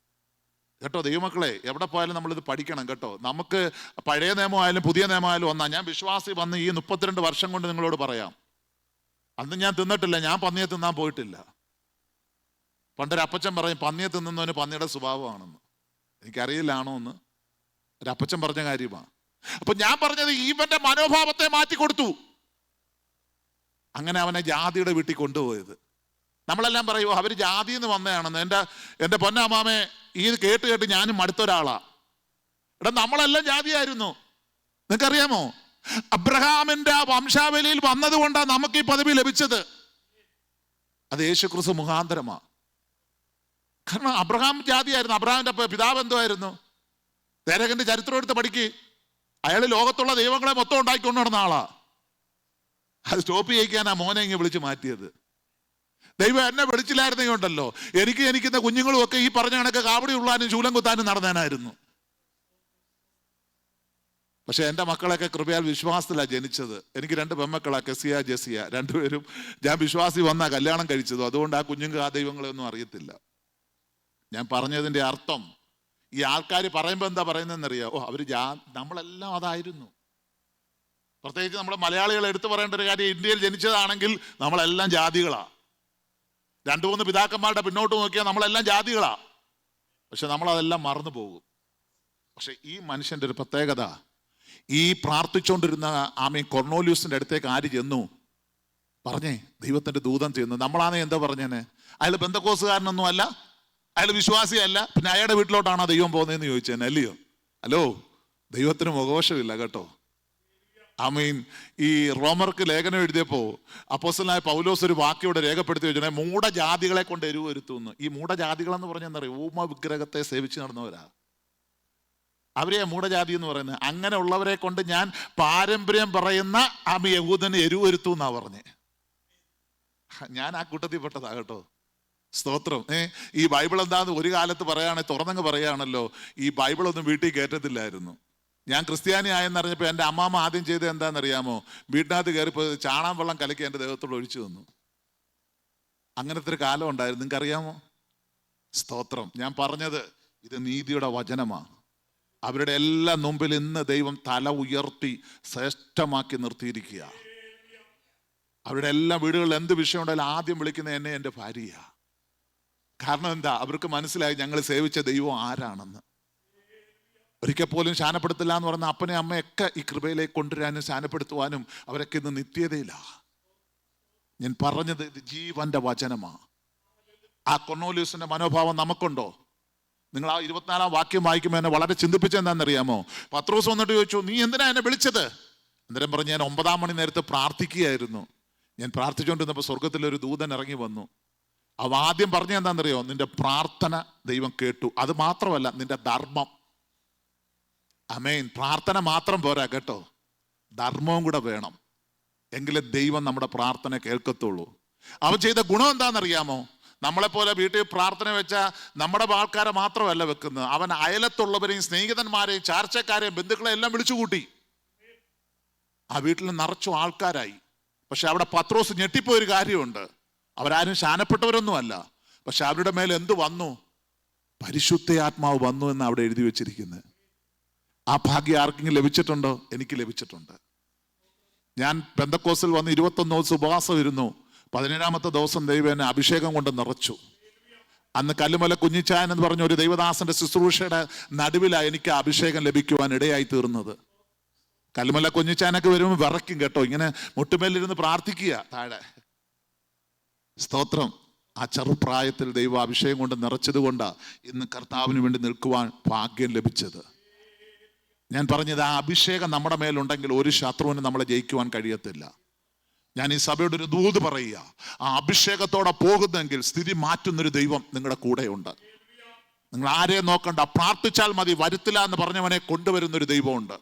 കേട്ടോ. ദൈവമക്കളെ, എവിടെ പോയാലും നമ്മളിത് പഠിക്കണം കേട്ടോ. നമുക്ക് പഴയ നിയമമായാലും പുതിയ നിയമമായാലും ഒന്നാ. ഞാൻ വിശ്വാസി വന്ന് ഈ 32 വർഷം കൊണ്ട് നിങ്ങളോട് പറയാം, അന്ന് ഞാൻ തിന്നിട്ടില്ല, ഞാൻ പന്നിയെ തിന്നാൻ പോയിട്ടില്ല. പണ്ടൊരു അപ്പച്ചൻ പറയും, പന്നിയെ തിന്നുന്നവന് പന്നിയുടെ സ്വഭാവമാണെന്ന്. എനിക്കറിയില്ലാണോ എന്ന്. ഒരു അപ്പച്ചൻ പറഞ്ഞ കാര്യമാണ്. അപ്പൊ ഞാൻ പറഞ്ഞത്, ഇവന്റെ മനോഭാവത്തെ മാറ്റിക്കൊടുത്തു. അങ്ങനെ അവനെ ജാതിയുടെ വീട്ടിൽ കൊണ്ടുപോയത്. നമ്മളെല്ലാം പറയുമോ അവർ ജാതി എന്ന് വന്നതാണെന്ന്. എൻ്റെ പൊന്നമ്മാമേ, ഈ കേട്ട് കേട്ട് ഞാനും മടുത്തൊരാളാ. എടാ, നമ്മളെല്ലാം ജാതിയായിരുന്നു. നിങ്ങൾക്കറിയാമോ? അബ്രഹാമിന്റെ ആ വംശാവലിയിൽ വന്നതുകൊണ്ടാണ് നമുക്ക് ഈ പദവി ലഭിച്ചത്. അത് യേശുക്രിസ്തു മുഖാന്തരമാണ്. കാരണം അബ്രഹാം ജാതിയായിരുന്നു. അബ്രഹാമിന്റെ പിതാവ് എന്തുമായിരുന്നു? തേരകന്റെ ചരിത്രം എടുത്ത് പഠിക്ക്. അയാൾ ലോകത്തുള്ള ദൈവങ്ങളെ മൊത്തം ഉണ്ടാക്കിക്കൊണ്ട് നടന്ന ആളാ. അത് സ്റ്റോപ്പ് ചെയ്യിക്കാനാ മോനെ ഇങ്ങനെ വിളിച്ച് മാറ്റിയത്. ദൈവം എന്നെ വിളിച്ചില്ലായിരുന്നെങ്കിൽ ഉണ്ടല്ലോ, എനിക്കുന്ന കുഞ്ഞുങ്ങളും ഒക്കെ ഈ പറഞ്ഞ കണക്ക് കാവടി ഉള്ളാനും ശൂലം കുത്താനും നടന്നേനായിരുന്നു. പക്ഷെ എൻ്റെ മക്കളൊക്കെ കൃപയാൽ വിശ്വാസത്തിലാണ് ജനിച്ചത്. എനിക്ക് 2 പെൺമക്കളാണ്, കെസിയ ജെസിയ. രണ്ടുപേരും ഞാൻ വിശ്വാസി വന്നാ കല്യാണം കഴിച്ചതും. അതുകൊണ്ട് ആ കുഞ്ഞുങ്ങൾക്ക് ആ ദൈവങ്ങളെയൊന്നും അറിയത്തില്ല. ഞാൻ പറഞ്ഞതിൻ്റെ അർത്ഥം, ഈ ആൾക്കാർ പറയുമ്പോൾ എന്താ പറയുന്നതെന്നറിയാം, നമ്മളെല്ലാം അതായിരുന്നു. പ്രത്യേകിച്ച് നമ്മൾ മലയാളികൾ എടുത്തു പറയേണ്ട ഒരു കാര്യം, ഇന്ത്യയിൽ ജനിച്ചതാണെങ്കിൽ നമ്മളെല്ലാം ജാതികളാണ്. 2-3 പിതാക്കന്മാരുടെ പിന്നോട്ട് നോക്കിയാൽ നമ്മളെല്ലാം ജാതികളാണ്. പക്ഷെ നമ്മളതെല്ലാം മറന്നു പോകും. പക്ഷെ ഈ മനുഷ്യൻ്റെ ഒരു പ്രത്യേകത, ഈ പ്രാർത്ഥിച്ചുകൊണ്ടിരുന്ന കൊർന്നേലിയോസിന്റെ അടുത്തേക്ക് ആര് ചെന്നു? പറഞ്ഞേ, ദൈവത്തിന്റെ ദൂതൻ ചെന്നു. നമ്മളാണെ എന്താ പറഞ്ഞേനെ? അയാൾ പെന്തക്കോസുകാരനൊന്നും അല്ല, അയാൾ വിശ്വാസിയല്ല, പിന്നെ അയാളുടെ വീട്ടിലോട്ടാണോ ദൈവം പോകുന്നതെന്ന് ചോദിച്ചേനെ, അല്ലയോ? ഹലോ, ദൈവത്തിന് മുഖവശമില്ല കേട്ടോ. ഈ റോമർക്ക് ലേഖനം എഴുതിയപ്പോൾ അപ്പോസ്തലനായ പൗലോസ് ഒരു വാക്യോടെ രേഖപ്പെടുത്തി വെച്ചാൽ മൂഢജാതികളെ കൊണ്ട് എരിവ് വരുത്തുന്നു. ഈ മൂഢജാതികൾ എന്ന് പറഞ്ഞാൽ എന്താ പറയുക? ഊമ വിഗ്രഹത്തെ സേവിച്ച് നടന്നവരാ, അവരെയാ മൂഢജാതി എന്ന് പറയുന്നത്. അങ്ങനെ ഉള്ളവരെ കൊണ്ട് ഞാൻ പാരമ്പര്യം പറയുന്ന യഹൂദന് എരിവ് വരുത്തും എന്നാ പറഞ്ഞേ. ഞാൻ ആ കൂട്ടത്തിൽ പെട്ടതാ കേട്ടോ. സ്തോത്രം. ഈ ബൈബിൾ എന്താന്ന് ഒരു കാലത്ത് പറയുകയാണെങ്കിൽ തുറന്നങ്ങ് പറയുകയാണല്ലോ, ഈ ബൈബിളൊന്നും വീട്ടിൽ കയറ്റത്തില്ലായിരുന്നു. ഞാൻ ക്രിസ്ത്യാനി ആയെന്നറിഞ്ഞപ്പോൾ എൻ്റെ അമ്മാമ്മ ആദ്യം ചെയ്തത് എന്താണെന്നറിയാമോ? വീട്ടിനകത്ത് കയറിപ്പോൾ ചാണാൻ വെള്ളം കലക്കി എൻ്റെ ദേഹത്തോട് ഒഴിച്ചു തന്നു. അങ്ങനത്തെ ഒരു കാലം ഉണ്ടായിരുന്നു, നിങ്ങൾക്കറിയാമോ? സ്തോത്രം. ഞാൻ പറഞ്ഞത് ഇത് നീതിയുടെ വചനമാണ്. അവരുടെ എല്ലാം മുമ്പിൽ ഇന്ന് ദൈവം തല ഉയർത്തി ശ്രേഷ്ഠമാക്കി നിർത്തിയിരിക്കുക. അവരുടെ എല്ലാ വീടുകളിൽ എന്ത് വിഷയം ഉണ്ടായാലും ആദ്യം വിളിക്കുന്ന എന്നെ എൻ്റെ ഭാര്യയാണ്. കാരണം എന്താ? അവർക്ക് മനസ്സിലായി ഞങ്ങൾ സേവിച്ച ദൈവം ആരാണെന്ന്. ഒരിക്കൽ പോലും ശാനപ്പെടുത്തില്ല എന്ന് പറഞ്ഞ അപ്പനെ അമ്മയൊക്കെ ഈ കൃപയിലേക്ക് കൊണ്ടുവരാനും ശാനപ്പെടുത്തുവാനും അവരൊക്കെ ഇന്ന് നിത്യതയിലാണ്. ഞാൻ പറഞ്ഞത് ഇത് ജീവന്റെ വചനമാണ്. ആ കൊർന്നേലിയോസിന്റെ മനോഭാവം നമുക്കുണ്ടോ? നിങ്ങൾ ആ 24-ാം വാക്യം വായിക്കുമ്പോൾ എന്നെ വളരെ ചിന്തിപ്പിച്ചെന്താണെന്നറിയാമോ? പത്രോസ് വന്നിട്ട് ചോദിച്ചു, നീ എന്തിനാ എന്നെ വിളിച്ചത്? അന്നേരം പറഞ്ഞു, ഞാൻ 9-ാം മണി നേരത്ത് പ്രാർത്ഥിക്കുകയായിരുന്നു. ഞാൻ പ്രാർത്ഥിച്ചുകൊണ്ടിരുന്നപ്പോൾ സ്വർഗത്തിലൊരു ദൂതൻ ഇറങ്ങി വന്നു. അവ ആദ്യം പറഞ്ഞ എന്താണെന്നറിയോ? നിന്റെ പ്രാർത്ഥന ദൈവം കേട്ടു. അത് മാത്രമല്ല, നിന്റെ ധർമ്മം. പ്രാർത്ഥന മാത്രം പോരാ കേട്ടോ, ധർമ്മവും കൂടെ വേണം. എങ്കിലേ ദൈവം നമ്മുടെ പ്രാർത്ഥന കേൾക്കത്തുള്ളൂ. അവൻ ചെയ്ത ഗുണം എന്താണെന്നറിയാമോ? നമ്മളെപ്പോലെ വീട്ടിൽ പ്രാർത്ഥന വെച്ചാൽ നമ്മുടെ ആൾക്കാരെ മാത്രമല്ല വെക്കുന്നത്, അവൻ അയലത്തുള്ളവരെയും സ്നേഹിതന്മാരെയും ചാർച്ചക്കാരെയും ബന്ധുക്കളെയും എല്ലാം വിളിച്ചു കൂട്ടി. ആ വീട്ടിൽ നിറച്ചു ആൾക്കാരായി. പക്ഷെ അവിടെ പത്രോസ് ഞെട്ടിപ്പോയൊരു കാര്യമുണ്ട്. അവരാരും ശാനപ്പെട്ടവരൊന്നുമല്ല, പക്ഷെ അവരുടെ മേൽ എന്ത് വന്നു? പരിശുദ്ധാത്മാവ് വന്നു എന്ന് അവിടെ എഴുതി വെച്ചിരിക്കുന്നത്. ആ ഭാഗ്യം ആർക്കെങ്കിലും ലഭിച്ചിട്ടുണ്ടോ? എനിക്ക് ലഭിച്ചിട്ടുണ്ട്. ഞാൻ പെന്തക്കോസ്തിൽ വന്ന് 21 ദിവസം ഉപവാസം ഇരുന്നു. 17-ാമത്തെ ദിവസം ദൈവം എന്നെ അഭിഷേകം കൊണ്ട് നിറച്ചു. അന്ന് കല്ലുമല കുഞ്ഞിച്ചായൻ എന്ന് പറഞ്ഞ ഒരു ദൈവദാസന്റെ ശുശ്രൂഷയുടെ നടുവിലാണ് എനിക്ക് അഭിഷേകം ലഭിക്കുവാൻ ഇടയായി തീർന്നത്. കല്ലുമല കുഞ്ഞിച്ചായനൊക്കെ വരുമ്പോൾ വിറയ്ക്കും കേട്ടോ, ഇങ്ങനെ മുട്ടുമേലിരുന്ന് പ്രാർത്ഥിക്കുക താഴെ. സ്തോത്രം. ആ ചെറുപ്രായത്തിൽ ദൈവ അഭിഷേകം കൊണ്ട് നിറച്ചത് കൊണ്ടാണ് ഇന്ന് കർത്താവിന് വേണ്ടി നിൽക്കുവാൻ ഭാഗ്യം ലഭിച്ചത്. ഞാൻ പറഞ്ഞത്, ആ അഭിഷേകം നമ്മുടെ മേലുണ്ടെങ്കിൽ ഒരു ശത്രുവിന് നമ്മളെ ജയിക്കുവാൻ കഴിയത്തില്ല. ഞാൻ ഈ സഭയുടെ ഒരു ദൂത് പറയുക, ആ അഭിഷേകത്തോടെ പോകുന്നെങ്കിൽ സ്ഥിതി മാറ്റുന്നൊരു ദൈവം നിങ്ങളുടെ കൂടെയുണ്ട്. നിങ്ങൾ ആരെയും നോക്കണ്ട, പ്രാർത്ഥിച്ചാൽ മതി, വരുത്തില്ല എന്ന് പറഞ്ഞവനെ കൊണ്ടുവരുന്നൊരു ദൈവമുണ്ട്.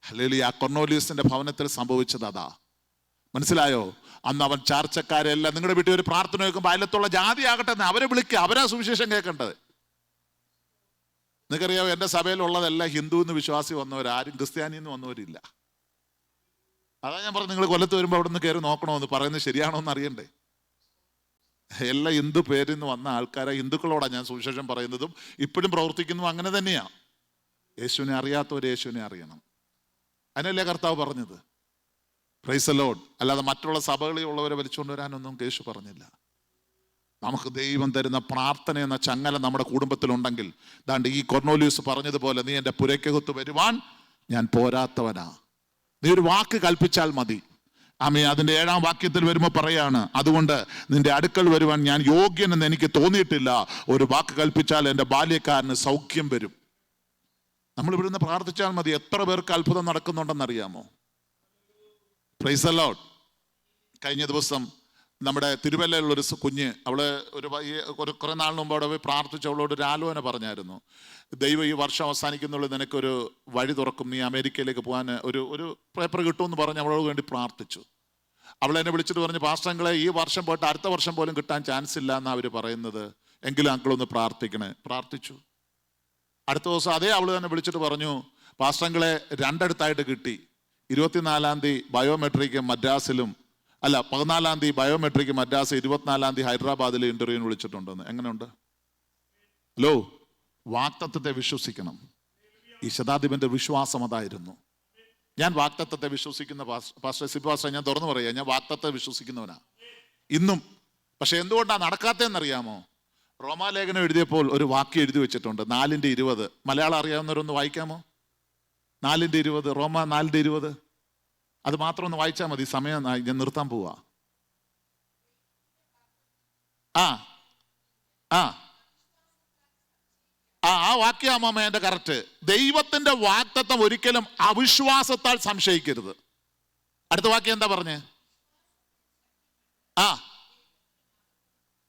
ഹല്ലേലൂയ. കൊർന്നേലിയോസിന്റെ ഭവനത്തിൽ സംഭവിച്ചത് അതാ. മനസ്സിലായോ? അന്ന് അവൻ ചാർച്ചക്കാരെല്ലാം, നിങ്ങളുടെ വീട്ടിൽ ഒരു പ്രാർത്ഥന കേൾക്കുമ്പോൾ അയലത്തുള്ള ജാതി ആകട്ടെ എന്ന് അവരെ വിളിക്കുക, അവരാ സുവിശേഷം കേൾക്കേണ്ടത്. നിങ്ങൾക്കറിയാമോ, എൻ്റെ സഭയിലുള്ളതെല്ലാം ഹിന്ദു എന്ന് വിശ്വാസി വന്നവരാരും ക്രിസ്ത്യാനി എന്ന് വന്നവരില്ല. അതാ ഞാൻ പറഞ്ഞു, നിങ്ങൾ കൊല്ലത്ത് വരുമ്പോൾ അവിടെ നിന്ന് കയറി നോക്കണമെന്ന് പറയുന്നത് ശരിയാണോ എന്ന് അറിയണ്ടേ? എല്ലാ ഹിന്ദു പേരിൽ നിന്ന് വന്ന ആൾക്കാരെ, ഹിന്ദുക്കളോടാണ് ഞാൻ സുവിശേഷം പറയുന്നതും ഇപ്പോഴും പ്രവർത്തിക്കുന്നതും അങ്ങനെ തന്നെയാണ്. യേശുവിനെ അറിയാത്തവർ യേശുവിനെ അറിയണം. അതിനല്ലേ കർത്താവ് പറഞ്ഞത്? Praise the Lord. അല്ലാതെ മറ്റുള്ള സഭകളിൽ ഉള്ളവരെ വലിച്ചുകൊണ്ട് വരാനൊന്നും യേശു പറഞ്ഞില്ല. നമുക്ക് ദൈവം തരുന്ന പ്രാർത്ഥന എന്ന ചങ്ങല നമ്മുടെ കുടുംബത്തിലുണ്ടെങ്കിൽ, ദാണ്ട് ഈ കൊർന്നേലിയോസ് പറഞ്ഞതുപോലെ, നീ എൻ്റെ പുരയ്ക്കകത്ത് വരുവാൻ ഞാൻ പോരാത്തവനാ. നീ ഒരു വാക്ക് കൽപ്പിച്ചാൽ മതി. അതിൻ്റെ 7-ാം വാക്യത്തിൽ വരുമ്പോൾ പറയാണ്, അതുകൊണ്ട് നിന്റെ അടുക്കൽ വരുവാൻ ഞാൻ യോഗ്യനെന്ന് എനിക്ക് തോന്നിയിട്ടില്ല. ഒരു വാക്ക് കൽപ്പിച്ചാൽ എൻ്റെ ബാല്യക്കാരന് സൗഖ്യം വരും. നമ്മൾ ഇവിടുന്ന് പ്രാർത്ഥിച്ചാൽ മതി. എത്ര പേർക്ക് അത്ഭുതം നടക്കുന്നുണ്ടെന്നറിയാമോ? Praise the Lord. കഴിഞ്ഞ ദിവസം നമ്മുടെ തിരുവല്ലയിലുള്ളൊരു കുഞ്ഞ്, അവള് കുറെ നാളിന് മുമ്പ് അവിടെ പോയി പ്രാർത്ഥിച്ച് അവളോട് ഒരു ആലോചന പറഞ്ഞായിരുന്നു. ദൈവം ഈ വർഷം അവസാനിക്കുന്നുള്ളൂ, നിനക്കൊരു വഴി തുറക്കും, നീ അമേരിക്കയിലേക്ക് പോകാൻ ഒരു പേപ്പർ കിട്ടുമെന്ന് പറഞ്ഞ് അവളോട് വേണ്ടി പ്രാർത്ഥിച്ചു. അവളെന്നെ വിളിച്ചിട്ട് പറഞ്ഞു, പാസ്റ്റങ്ങളെ ഈ വർഷം പോയിട്ട് അടുത്ത വർഷം പോലും കിട്ടാൻ ചാൻസ് ഇല്ല എന്നാണ് അവർ പറയുന്നത്, എങ്കിലും അങ്കിളൊന്ന് പ്രാർത്ഥിക്കണേ. പ്രാർത്ഥിച്ചു. അടുത്ത ദിവസം അതേ അവള് തന്നെ വിളിച്ചിട്ട് പറഞ്ഞു, പാസ്റ്റങ്ങളെ രണ്ടിടത്തായിട്ട് കിട്ടി. 24-ാം തീയതി ബയോമെട്രിക്ക് മദ്രാസിലും, അല്ല 14-ാം തീയതി ബയോമെട്രിക്ക് മദ്രാസ്, 24-ാം തീയതി ഹൈദരാബാദിൽ ഇന്റർവ്യൂവിന് വിളിച്ചിട്ടുണ്ടെന്ന്. എങ്ങനെയുണ്ട്? ഹലോ, വാഗ്ദത്തത്തെ വിശ്വസിക്കണം. ഈ ശതാധിപന്റെ വിശ്വാസം അതായിരുന്നു. ഞാൻ വാഗ്ദത്തത്തെ വിശ്വസിക്കുന്ന പാസ്റ്റർ സിബാസ്റ്റർ, ഞാൻ തുറന്നു പറയാം, ഞാൻ വാഗ്ദത്തത്തെ വിശ്വസിക്കുന്നവനാ ഇന്നും. പക്ഷെ എന്തുകൊണ്ടാണ് നടക്കാത്തതെന്നറിയാമോ? റോമാലേഖനം എഴുതിയപ്പോൾ ഒരു വാക്യം എഴുതി വെച്ചിട്ടുണ്ട്, 4:20. മലയാളം അറിയാവുന്നവരൊന്ന് വായിക്കാമോ? 4:20, റോമ 4:20. അത് മാത്രം ഒന്ന് വായിച്ചാൽ മതി, സമയം ഞാൻ നിർത്താൻ പോവാ. ആ ആ ആ വാക്യാമാമ എന്റെ കറക്റ്റ്. ദൈവത്തിന്റെ വാഗ്ദത്തം ഒരിക്കലും അവിശ്വാസത്താൽ സംശയിക്കരുത്. അടുത്ത വാക്യം എന്താ പറഞ്ഞേ? ആ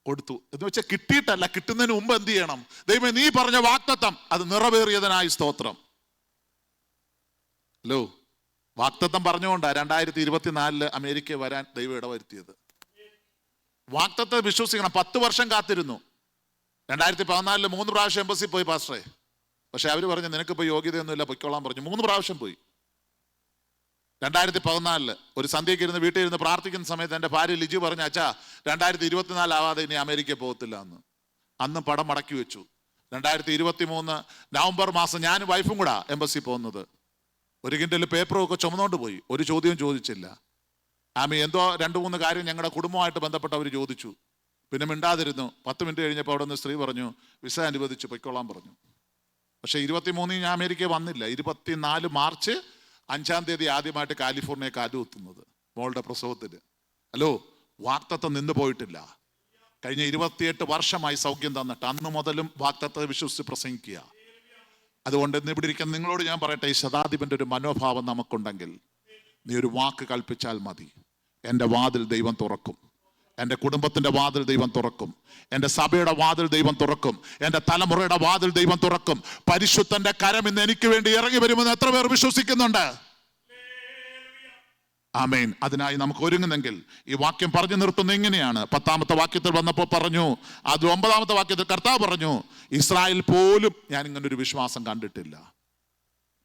കൊടുത്തു എന്ന് വെച്ചാൽ കിട്ടിയിട്ടല്ല, കിട്ടുന്നതിന് മുമ്പ് എന്ത് ചെയ്യണം? ദൈവമേ, നീ പറഞ്ഞ വാഗ്ദത്തം അത് നിറവേറിയതിനായി സ്തോത്രം. ഹലോ, വാഗ്ദത്തം പറഞ്ഞുകൊണ്ടാണ് 2024 അമേരിക്ക വരാൻ ദൈവം ഇടവരുത്തിയത്. വാഗ്ദത്തത്തെ വിശ്വസിക്കണം. 10 വർഷം കാത്തിരുന്നു. 2014 3 പ്രാവശ്യം എംബസി പോയി പാസ്റ്ററെ. പക്ഷെ അവർ പറഞ്ഞു നിനക്കിപ്പോൾ യോഗ്യതയൊന്നുമില്ല, പൊയ്ക്കോളാൻ പറഞ്ഞു. 3 പ്രാവശ്യം പോയി. 2014 ഒരു സന്ധ്യയ്ക്ക് ഇരുന്ന് വീട്ടിൽ ഇരുന്ന് പ്രാർത്ഥിക്കുന്ന സമയത്ത് എൻ്റെ ഭാര്യ ലിജി പറഞ്ഞു, അച്ഛാ 2024 ആവാതെ ഇനി അമേരിക്ക പോകത്തില്ല എന്ന്. അന്ന് പടം മടക്കി വെച്ചു. 2023 നവംബർ മാസം ഞാനും വൈഫും കൂടാ എംബസി പോകുന്നത്. ഒരു കിൻഡൽ പേപ്പറും ഒക്കെ ചുമന്നുകൊണ്ട് പോയി. ഒരു ചോദ്യവും ചോദിച്ചില്ല. എന്തോ 2-3 കാര്യം ഞങ്ങളുടെ കുടുംബമായിട്ട് ബന്ധപ്പെട്ട് അവർ ചോദിച്ചു. പിന്നെ മിണ്ടാതിരുന്നു. 10 മിനിറ്റ് കഴിഞ്ഞപ്പോൾ അവിടെ നിന്ന് സ്ത്രീ പറഞ്ഞു, വിസ അനുവദിച്ചു, പൊയ്ക്കോളാൻ പറഞ്ഞു. പക്ഷെ 23 ഞാൻ അമേരിക്ക വന്നില്ല. 24 മാർച്ച് 5-ാം തീയതി ആദ്യമായിട്ട് കാലിഫോർണിയ കാലുകുത്തുന്നത് മോളുടെ പ്രസവത്തിന്. ഹലോ, വാഗ്ദത്തം നിന്ന് പോയിട്ടില്ല. കഴിഞ്ഞ 28 വർഷമായി സൗഖ്യം തന്നിട്ട് അന്ന് മുതലും വാഗ്ദത്തത്തെ വിശ്വസിച്ച് പ്രസംഗിക്കുക. അതുകൊണ്ട് ഇന്ന് ഇവിടെ ഇരിക്കുന്ന നിങ്ങളോട് ഞാൻ പറയട്ടെ, ഈ ശതാധിപന്റെ ഒരു മനോഭാവം നമുക്കുണ്ടെങ്കിൽ നീ ഒരു വാക്ക് കൽപ്പിച്ചാൽ മതി. എൻ്റെ വാതിൽ ദൈവം തുറക്കും. എൻ്റെ കുടുംബത്തിന്റെ വാതിൽ ദൈവം തുറക്കും. എൻ്റെ സഭയുടെ വാതിൽ ദൈവം തുറക്കും. എൻ്റെ തലമുറയുടെ വാതിൽ ദൈവം തുറക്കും. പരിശുദ്ധന്റെ കരം ഇന്ന് എനിക്ക് വേണ്ടി ഇറങ്ങി വരുമെന്ന് എത്ര പേർ വിശ്വസിക്കുന്നുണ്ട്? ആമേൻ. അതിനായി നമുക്ക് ഒരുങ്ങുന്നെങ്കിൽ ഈ വാക്യം പറഞ്ഞു നിർത്തുന്നത് ഇങ്ങനെയാണ്. 10-ാമത്തെ വാക്യത്തിൽ വന്നപ്പോൾ പറഞ്ഞു, അത് 9-ാമത്തെ വാക്യത്തിൽ കർത്താവ് പറഞ്ഞു, ഇസ്രായേൽ പോലും ഞാൻ ഇങ്ങനൊരു വിശ്വാസം കണ്ടിട്ടില്ല.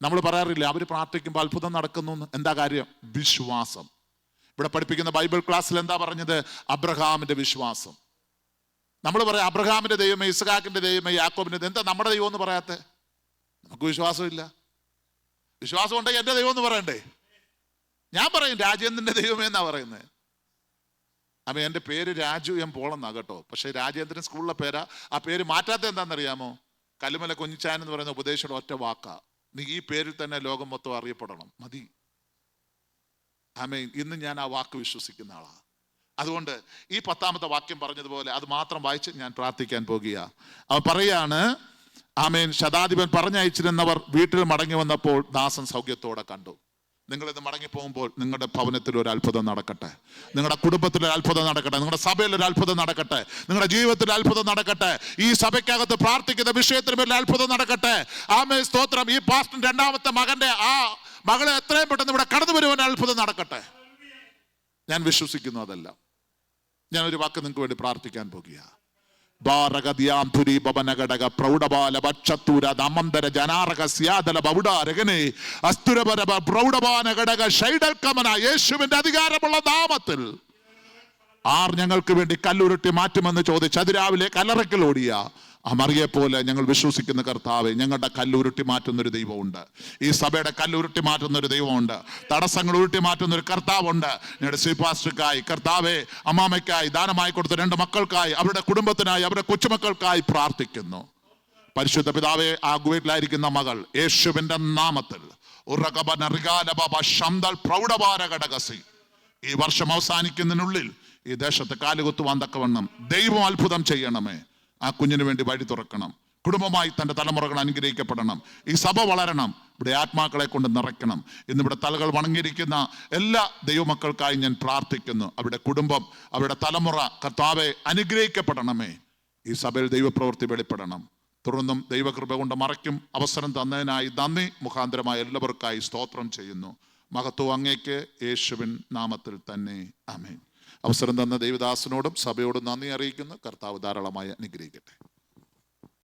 നമ്മൾ പറയാറില്ല, അവർ പ്രാർത്ഥിക്കുമ്പോൾ അത്ഭുതം നടക്കുന്നു. എന്താ കാര്യം? വിശ്വാസം. ഇവിടെ പഠിപ്പിക്കുന്ന ബൈബിൾ ക്ലാസ്സിൽ എന്താ പറഞ്ഞത്? അബ്രഹാമിന്റെ വിശ്വാസം. നമ്മൾ പറയാം അബ്രഹാമിന്റെ ദൈവമേ, ഇസ്ഹാക്കിന്റെ ദൈവമേ, യാക്കോബിന്റെ ദൈവം. എന്താ നമ്മുടെ ദൈവം എന്ന് പറയാത്തെ? നമുക്ക് വിശ്വാസമില്ല. വിശ്വാസം ഉണ്ടെങ്കിൽ എൻ്റെ ദൈവം എന്ന് പറയണ്ടേ? ഞാൻ പറയും രാജേന്ദ്രന്റെ ദൈവമേ എന്നാ പറയുന്നത്. എൻ്റെ പേര് രാജു എം പോൾ എന്നാ കേട്ടോ. പക്ഷെ രാജേന്ദ്രൻ സ്കൂളിലെ പേരാ. ആ പേര് മാറ്റാത്ത എന്താണെന്നറിയാമോ? കല്ലുമല കുഞ്ഞിച്ചാൻ എന്ന് പറയുന്ന ഉപദേശയുടെ ഒറ്റ വാക്കാ. നീ ഈ പേരിൽ തന്നെ ലോകം മൊത്തം അറിയപ്പെടണം, മതി. ആമേൻ. ഇന്ന് ഞാൻ ആ വാക്ക് വിശ്വസിക്കുന്ന ആളാ. അതുകൊണ്ട് ഈ 10-ാമത്തെ വാക്യം പറഞ്ഞതുപോലെ അത് മാത്രം വായിച്ച് ഞാൻ പ്രാർത്ഥിക്കാൻ പോകുക. അവൻ പറയാണ്, ആമേൻ, ശതാധിപൻ പറഞ്ഞയച്ചിരുന്നവർ വീട്ടിൽ മടങ്ങി വന്നപ്പോൾ ദാസൻ സൗഖ്യത്തോടെ കണ്ടു. നിങ്ങളിത് മടങ്ങിപ്പോകുമ്പോൾ നിങ്ങളുടെ ഭവനത്തിൽ ഒരു അത്ഭുതം നടക്കട്ടെ. നിങ്ങളുടെ കുടുംബത്തിൽ ഒരു അത്ഭുതം നടക്കട്ടെ. നിങ്ങളുടെ സഭയിൽ ഒരു അത്ഭുതം നടക്കട്ടെ. നിങ്ങളുടെ ജീവിതത്തിൽ അത്ഭുതം നടക്കട്ടെ. ഈ സഭയ്ക്കകത്ത് പ്രാർത്ഥിക്കുന്ന വിഷയത്തിന് ഒരു അത്ഭുതം നടക്കട്ടെ. ആമേൻ, സ്തോത്രം. ഈ പാസ്റ്റർ 2-ാമത്തെ മകന്റെ ആ മകളെ എത്രയും പെട്ടെന്ന് ഇവിടെ കടന്നു വരുവാൻ അത്ഭുതം നടക്കട്ടെ. ഞാൻ വിശ്വസിക്കുന്നു അതെല്ലാം. ഞാൻ ഒരു വാക്ക് നിങ്ങൾക്ക് വേണ്ടി പ്രാർത്ഥിക്കാൻ പോകുക. യേശുവിന്റെ അധികാരമുള്ള നാമത്തിൽ ആർ ഞങ്ങൾക്ക് വേണ്ടി കല്ലുരുട്ടി മാറ്റുമെന്ന് ചോദിച്ച് അതിരാവിലെ കല്ലറയ്ക്കലോടിയ ആ മറിയെ പോലെ ഞങ്ങൾ വിശ്വസിക്കുന്ന കർത്താവെ, ഞങ്ങളുടെ കല്ലുരുട്ടി മാറ്റുന്നൊരു ദൈവമുണ്ട്. ഈ സഭയുടെ കല്ലുരുട്ടി മാറ്റുന്നൊരു ദൈവമുണ്ട്. തടസ്സങ്ങൾ ഉരുട്ടി മാറ്റുന്നൊരു കർത്താവുണ്ട്. ഞങ്ങളുടെ ശ്രീപാസ്റ്റർക്കായി, കർത്താവെ, അമ്മാമയ്ക്കായി, ദാനമായി കൊടുത്ത 2 മക്കൾക്കായി, അവരുടെ കുടുംബത്തിനായി, അവരുടെ കൊച്ചുമക്കൾക്കായി പ്രാർത്ഥിക്കുന്നു. പരിശുദ്ധ പിതാവെ, ആ കുവൈറ്റിലായിരിക്കുന്ന മകൾ യേശുവിന്റെ നാമത്തിൽ ഈ വർഷം അവസാനിക്കുന്നതിനുള്ളിൽ ഈ ദേശത്ത് കാലുകുത്തുവാൻ തക്കവണ്ണം ദൈവം അത്ഭുതം ചെയ്യണമേ. ആ കുഞ്ഞിന് വേണ്ടി വഴി തുറക്കണം. കുടുംബമായി തൻ്റെ തലമുറകൾ അനുഗ്രഹിക്കപ്പെടണം. ഈ സഭ വളരണം. ഇവിടെ ആത്മാക്കളെ കൊണ്ട് നിറയ്ക്കണം. ഇന്നിവിടെ തലകൾ വണങ്ങിയിരിക്കുന്ന എല്ലാ ദൈവമക്കൾക്കായി ഞാൻ പ്രാർത്ഥിക്കുന്നു. അവരുടെ കുടുംബം, അവരുടെ തലമുറ കർത്താവെ അനുഗ്രഹിക്കപ്പെടണമേ. ഈ സഭയിൽ ദൈവപ്രവൃത്തി വെളിപ്പെടണം. തുടർന്നും ദൈവകൃപ കൊണ്ട് മറയ്ക്കും അവസരം തന്നതിനായി നന്ദി. മുഖാന്തരമായ എല്ലാവർക്കായി സ്തോത്രം ചെയ്യുന്നു. മഹത്വം അങ്ങേക്ക്, യേശുവിൻ നാമത്തിൽ തന്നെ, ആമേൻ. അവസരം തന്ന ദൈവദാസനോടും സഭയോടും നന്ദി അറിയിക്കുന്നു. കർത്താവ് ധാരാളമായി അനുഗ്രഹിക്കട്ടെ.